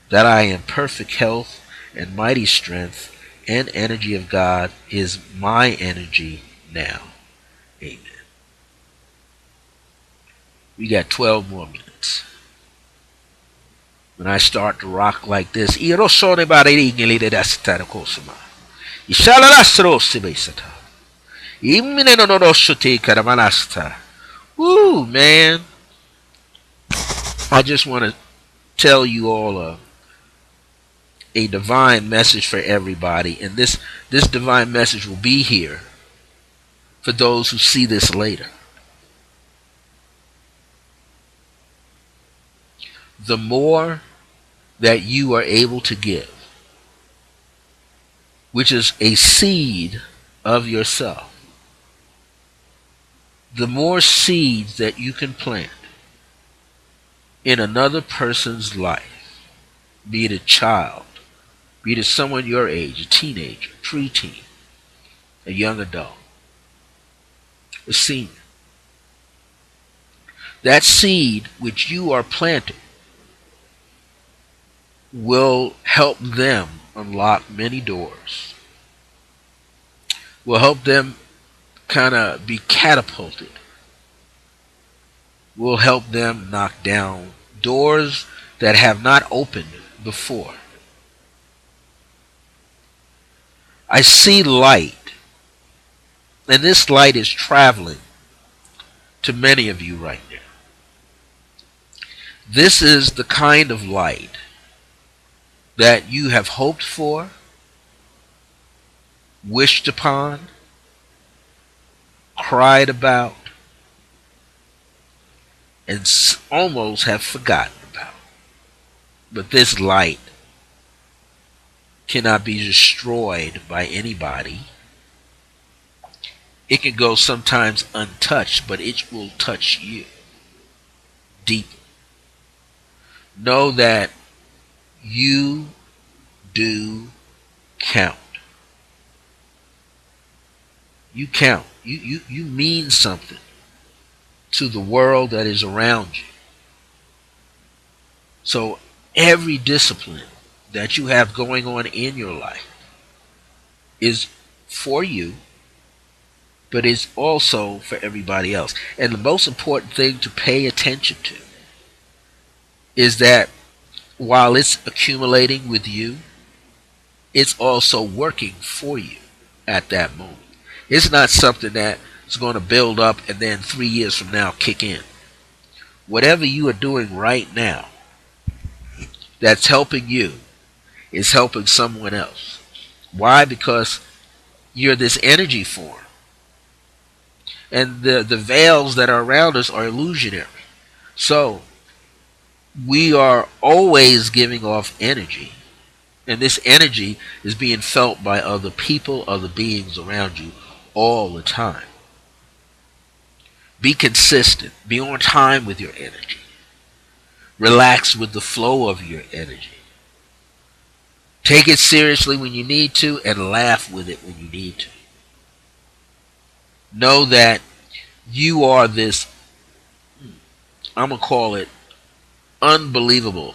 that I am perfect health, and mighty strength and energy of God is my energy now. Amen. We got 12 more minutes. When I start to rock like this, woo, man. I just want to tell you all a divine message for everybody, and this divine message will be here for those who see this later. The more that you are able to give, which is a seed of yourself, the more seeds that you can plant in another person's life, be it a child, be it someone your age, a teenager, preteen, a young adult, a senior. That seed which you are planting will help them unlock many doors, will help them kind of be catapulted, will help them knock down doors that have not opened before. I see light, and this light is traveling to many of you right now. This is the kind of light that you have hoped for, wished upon, cried about, and almost have forgotten about. But this light cannot be destroyed by anybody. It can go sometimes untouched, but it will touch you deeply. Know that you do count. You count. You mean something to the world that is around you. So every discipline that you have going on in your life is for you, but it's also for everybody else. And the most important thing to pay attention to is that while it's accumulating with you, it's also working for you at that moment. It's not something that's going to build up and then 3 years from now kick in. Whatever you are doing right now that's helping you is helping someone else. Why? Because you're this energy form. And the veils that are around us are illusionary. So we are always giving off energy. And this energy is being felt by other people, other beings around you all the time. Be consistent. Be on time with your energy. Relax with the flow of your energy. Take it seriously when you need to and laugh with it when you need to. Know that you are this, I'm going to call it, unbelievable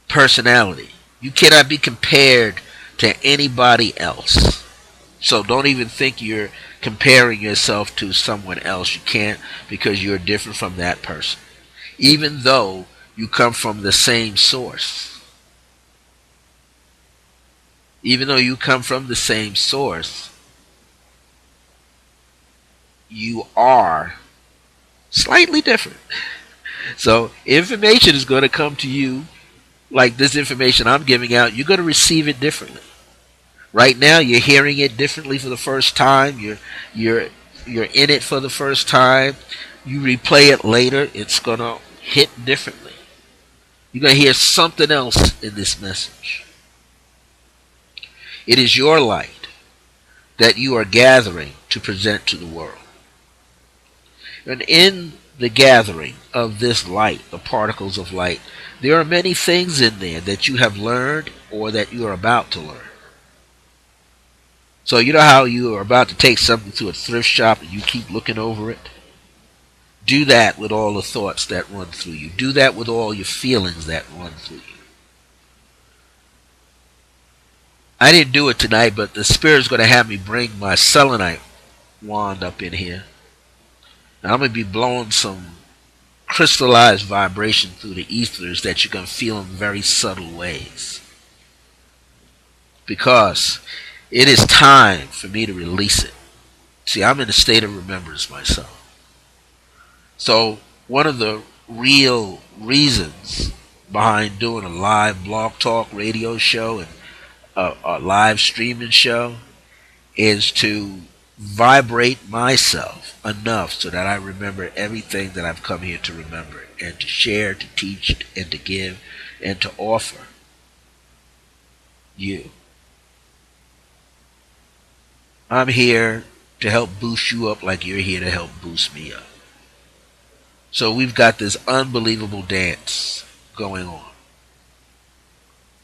personality. You cannot be compared to anybody else. So don't even think you're comparing yourself to someone else. You can't, because you're different from that person. Even though you come from the same source. Even though you come from the same source, you are slightly different. So information is going to come to you like this information I'm giving out. You're going to receive it differently. Right now, you're hearing it differently for the first time. You're in it for the first time. You replay it later, it's going to hit differently. You're going to hear something else in this message. It is your light that you are gathering to present to the world. And in the gathering of this light, the particles of light, there are many things in there that you have learned or that you are about to learn. So you know how you are about to take something to a thrift shop and you keep looking over it? Do that with all the thoughts that run through you. Do that with all your feelings that run through you. I didn't do it tonight, but the Spirit's going to have me bring my selenite wand up in here. And I'm going to be blowing some crystallized vibration through the ethers that you're going to feel in very subtle ways. Because it is time for me to release it. See, I'm in a state of remembrance myself. So one of the real reasons behind doing a live blog talk radio show and a live streaming show is to vibrate myself enough so that I remember everything that I've come here to remember and to share, to teach, and to give, and to offer you. I'm here to help boost you up like you're here to help boost me up. So we've got this unbelievable dance going on.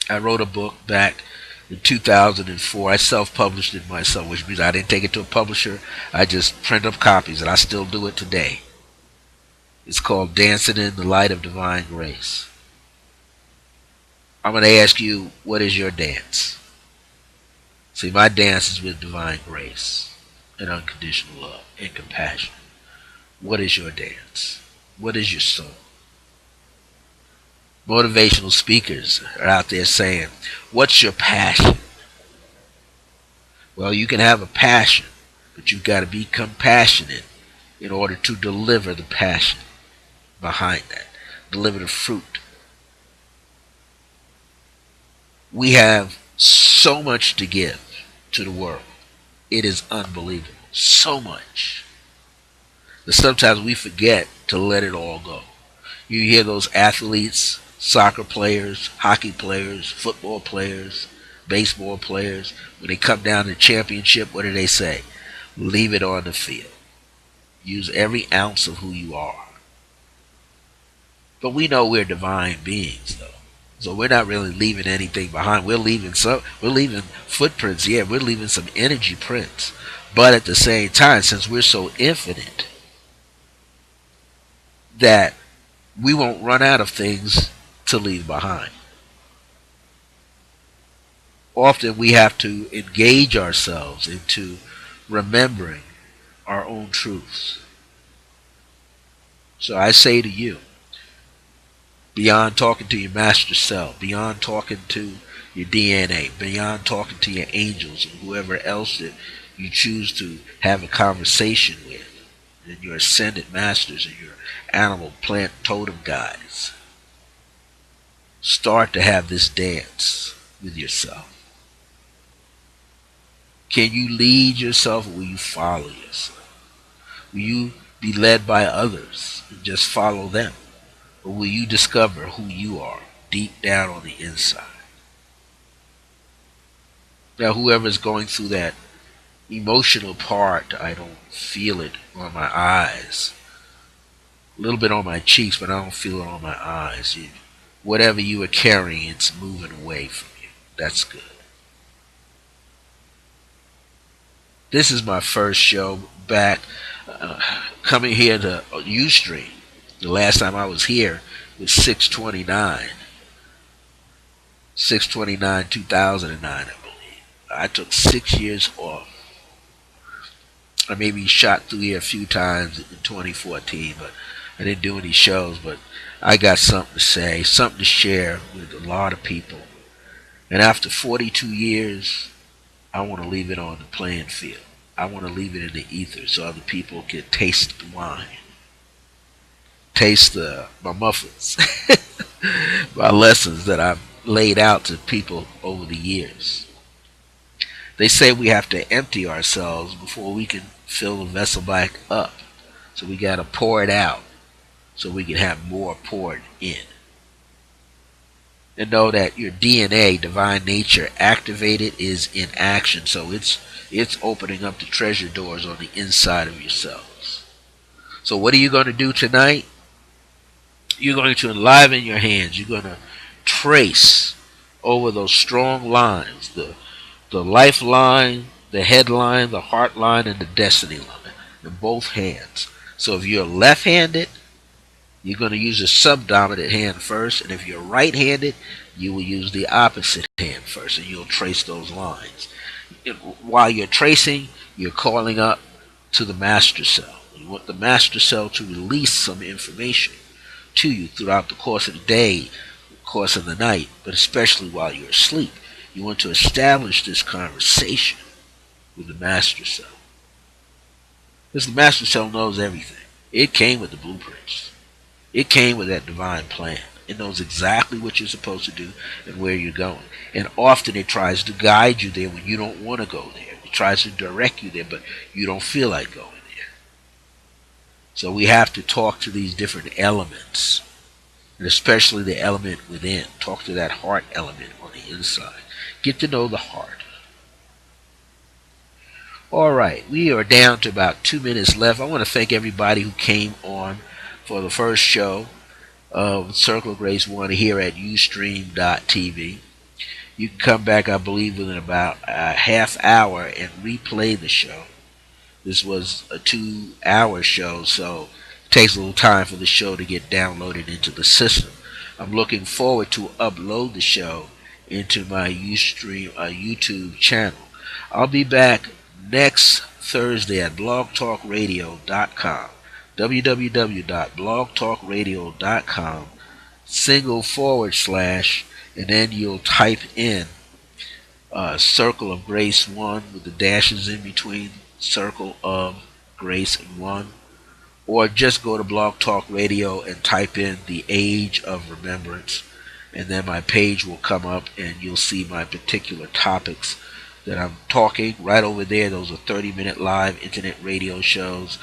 I wrote a book back in 2004. I self-published it myself, which means I didn't take it to a publisher. I just print up copies, and I still do it today. It's called Dancing in the Light of Divine Grace. I'm going to ask you, what is your dance? See, my dance is with divine grace and unconditional love and compassion. What is your dance? What is your soul? Motivational speakers are out there saying, what's your passion? Well, you can have a passion, but you've got to be compassionate in order to deliver the passion behind that. Deliver the fruit. We have so much to give to the world. It is unbelievable. So much. But sometimes we forget to let it all go. You hear those athletes, soccer players, hockey players, football players, baseball players, when they come down to the championship, what do they say? Leave it on the field. Use every ounce of who you are. But we know we're divine beings, though. So we're not really leaving anything behind. We're leaving footprints, yeah, we're leaving some energy prints. But at the same time, since we're so infinite, that we won't run out of things to leave behind. Often we have to engage ourselves into remembering our own truths. So I say to you, beyond talking to your master self, beyond talking to your DNA, beyond talking to your angels and whoever else that you choose to have a conversation with, and your ascended masters and your animal, plant, totem guides, start to have this dance with yourself. Can you lead yourself, or will you follow yourself? Will you be led by others and just follow them? Or will you discover who you are deep down on the inside? Now, whoever's going through that emotional part, I don't feel it on my eyes. A little bit on my cheeks, but I don't feel it on my eyes. Whatever you are carrying, it's moving away from you. That's good. This is my first show back coming here to Ustream. The last time I was here was 6/29. 6/29/2009, I believe. I took 6 years off. I maybe shot through here a few times in 2014, but I didn't do any shows. But I got something to say, something to share with a lot of people. And after 42 years, I want to leave it on the playing field. I want to leave it in the ether so other people can taste the wine, taste my muffins, my lessons that I've laid out to people over the years. They say we have to empty ourselves before we can fill the vessel back up. So we got to pour it out so we can have more poured in. And know that your DNA, divine nature, activated, is in action. So it's opening up the treasure doors on the inside of yourselves. So what are you going to do tonight? You're going to enliven your hands. You're going to trace over those strong lines, the lifeline, the headline, the heart line, and the destiny line in both hands. So if you're left-handed, you're going to use the subdominant hand first, and if you're right-handed, you will use the opposite hand first, and you'll trace those lines. While you're tracing, you're calling up to the master cell. You want the master cell to release some information to you throughout the course of the day, the course of the night, but especially while you're asleep. You want to establish this conversation with the master cell. Because the master cell knows everything. It came with the blueprints. It came with that divine plan. It knows exactly what you're supposed to do and where you're going. And often it tries to guide you there when you don't want to go there. It tries to direct you there, but you don't feel like going there. So we have to talk to these different elements, and especially the element within. Talk to that heart element on the inside. Get to know the heart. All right, we are down to about 2 minutes left. I want to thank everybody who came on for the first show of Circle of Grace 1 here at Ustream.tv. You can come back, I believe, within about a half hour and replay the show. This was a 2-hour show, so it takes a little time for the show to get downloaded into the system. I'm looking forward to upload the show into my Ustream YouTube channel. I'll be back next Thursday at blogtalkradio.com. www.blogtalkradio.com /, and then you'll type in Circle of Grace 1 with the dashes in between, Circle of Grace 1, or just go to Blog Talk Radio and type in the Age of Remembrance, and then my page will come up and you'll see my particular topics that I'm talking right over there. Those are 30-minute live internet radio shows.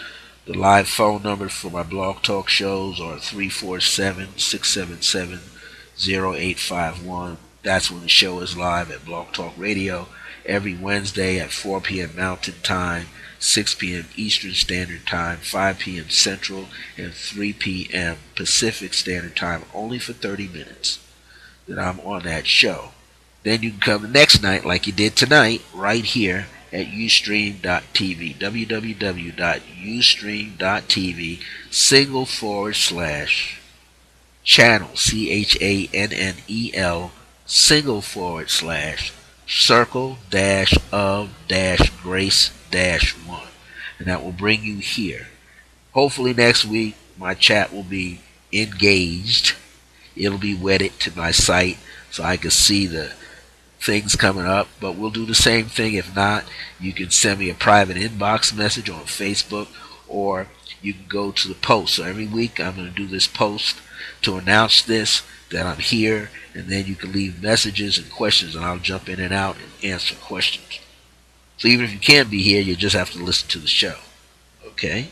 The live phone numbers for my Blog Talk shows are 347-677-0851. That's when the show is live at Blog Talk Radio every Wednesday at 4 p.m. Mountain Time, 6 p.m. Eastern Standard Time, 5 p.m. Central, and 3 p.m. Pacific Standard Time, only for 30 minutes that I'm on that show. Then you can come the next night like you did tonight right here at Ustream.tv, www.ustream.tv / channel, CHANNEL / circle of grace 1, and that will bring you here. Hopefully next week my chat will be engaged. It'll be wedded to my site so I can see the things coming up, but we'll do the same thing. If not, you can send me a private inbox message on Facebook or you can go to the post. So every week I'm going to do this post to announce this, that I'm here, and then you can leave messages and questions, and I'll jump in and out and answer questions. So even if you can't be here, you just have to listen to the show. Okay?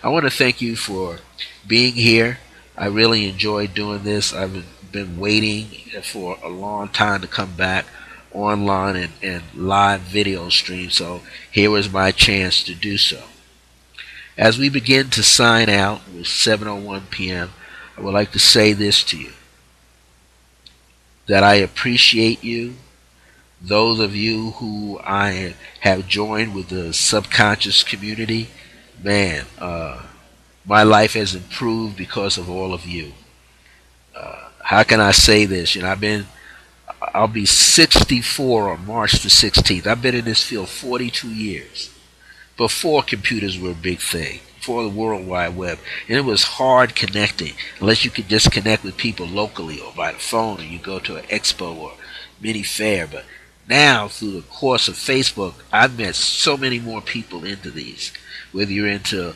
I want to thank you for being here. I really enjoyed doing this. I've been waiting for a long time to come back online and live video stream, so here was my chance to do so. As we begin to sign out with 7:01 p.m., I would like to say this to you, that I appreciate you. Those of you who I have joined with the subconscious community, man, my life has improved because of all of you. How can I say this? I'll be 64 on March the 16th. I've been in this field 42 years. Before computers were a big thing, before the World Wide Web. And it was hard connecting, unless you could just connect with people locally or by the phone, or you go to an expo or mini fair. But now, through the course of Facebook, I've met so many more people into these. Whether you're into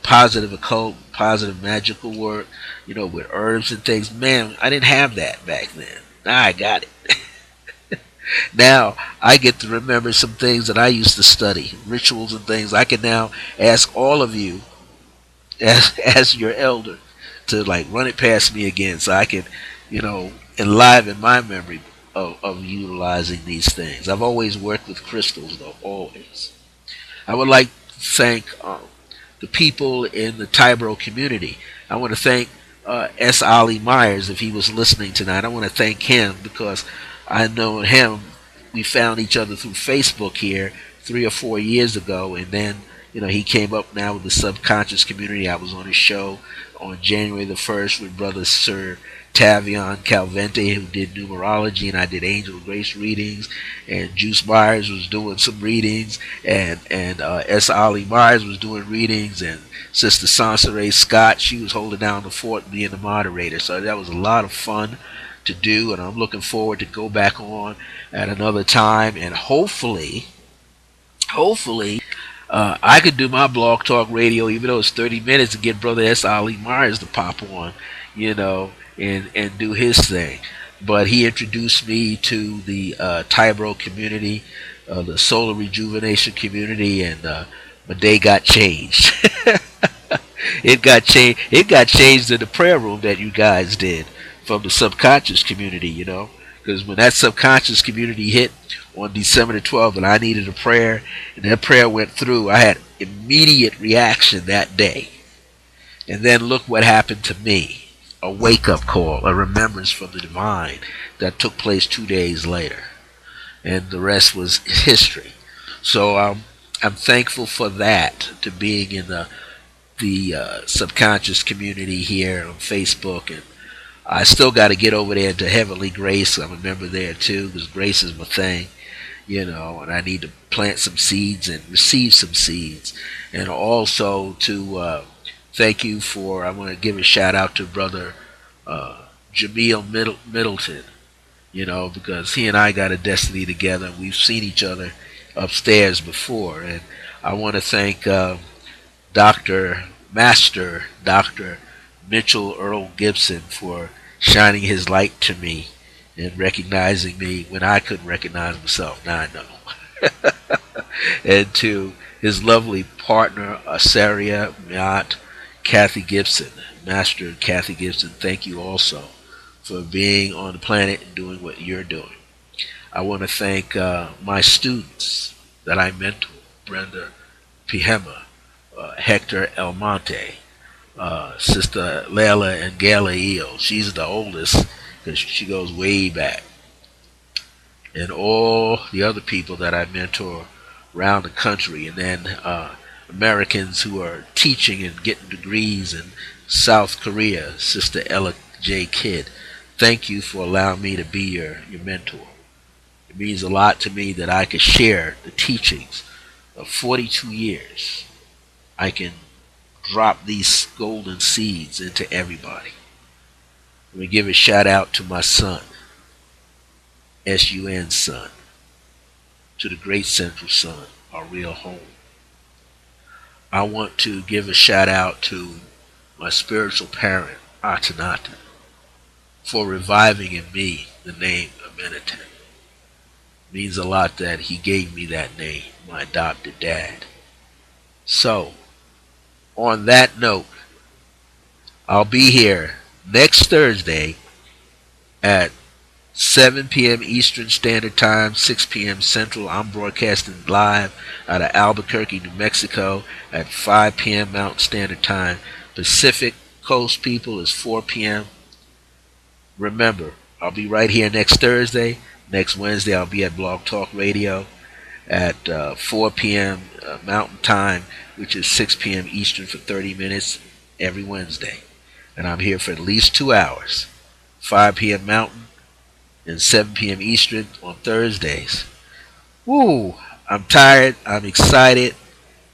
positive occult, positive magical work, with herbs and things. Man, I didn't have that back then. Now I got it. Now I get to remember some things that I used to study, rituals and things. I can now ask all of you, as your elder, to like run it past me again, so I can, enliven my memory of utilizing these things. I've always worked with crystals, though, always. I would like to thank the people in the Tybro community. I want to thank S. Ollie Myers, if he was listening tonight. I want to thank him because I know him. We found each other through Facebook here 3 or 4 years ago, and then he came up now with the subconscious community. I was on his show on January the 1st with brother Sir Tavion Calvente, who did numerology, and I did angel grace readings, and Juice Myers was doing some readings, and S. Ollie Myers was doing readings, and Sister Sansaray Scott, she was holding down the fort, being the moderator. So that was a lot of fun to do, and I'm looking forward to go back on at another time, and hopefully I could do my blog talk radio, even though it's 30 minutes, and get brother S. Ollie Myers to pop on, and do his thing. But he introduced me to the Tybro community, the solar rejuvenation community, and my day got changed. It got changed. It got changed in the prayer room that you guys did from the subconscious community, because when that subconscious community hit on December the 12th, and I needed a prayer, and that prayer went through, I had immediate reaction that day. And then look what happened to me. A wake-up call, a remembrance from the divine that took place 2 days later. And the rest was history. So I'm thankful for that, to being in the subconscious community here on Facebook. And I still got to get over there to Heavenly Grace. I'm a member there too, because Grace is my thing, and I need to plant some seeds and receive some seeds. And also to thank you for, I want to give a shout out to brother Jameel Middleton, because he and I got a destiny together. We've seen each other upstairs before. And I want to thank Dr. Mitchell Earl Gibson for shining his light to me and recognizing me when I couldn't recognize myself. Now I know. And to his lovely partner, Asaria Miat, Kathy Gibson, Master Kathy Gibson, thank you also for being on the planet and doing what you're doing. I want to thank my students that I mentor, Brenda Pihema, Hector Elmonte, Sister Layla and Gala Eel. She's the oldest because she goes way back. And all the other people that I mentor around the country, and then Americans who are teaching and getting degrees in South Korea, Sister Ella J. Kidd. Thank you for allowing me to be your mentor. It means a lot to me that I can share the teachings of 42 years. I can drop these golden seeds into everybody. Let me give a shout out to my son, SUN son, to the great central sun, our real home. I want to give a shout out to my spiritual parent, Atanata, for reviving in me the name Amenetet. It means a lot that he gave me that name, my adopted dad. So, on that note, I'll be here next Thursday at 7 p.m. Eastern Standard Time, 6 p.m. Central. I'm broadcasting live out of Albuquerque, New Mexico at 5 p.m. Mountain Standard Time. Pacific Coast people is 4 p.m. Remember, I'll be right here next Thursday. Next Wednesday, I'll be at Blog Talk Radio at 4 p.m. Mountain Time, which is 6 p.m. Eastern for 30 minutes every Wednesday. And I'm here for at least 2 hours, 5 p.m. Mountain and 7 p.m. Eastern on Thursdays. Woo! I'm tired. I'm excited.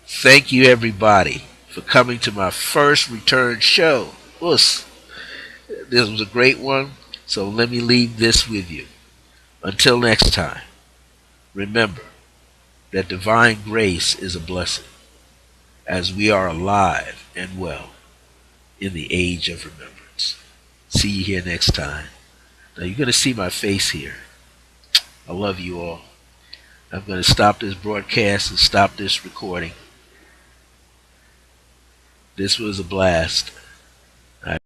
Thank you, everybody, for coming to my first return show. This was a great one, so let me leave this with you. Until next time, remember that divine grace is a blessing, as we are alive and well in the age of remembrance. See you here next time. Now you're going to see my face here. I love you all. I'm going to stop this broadcast and stop this recording. This was a blast.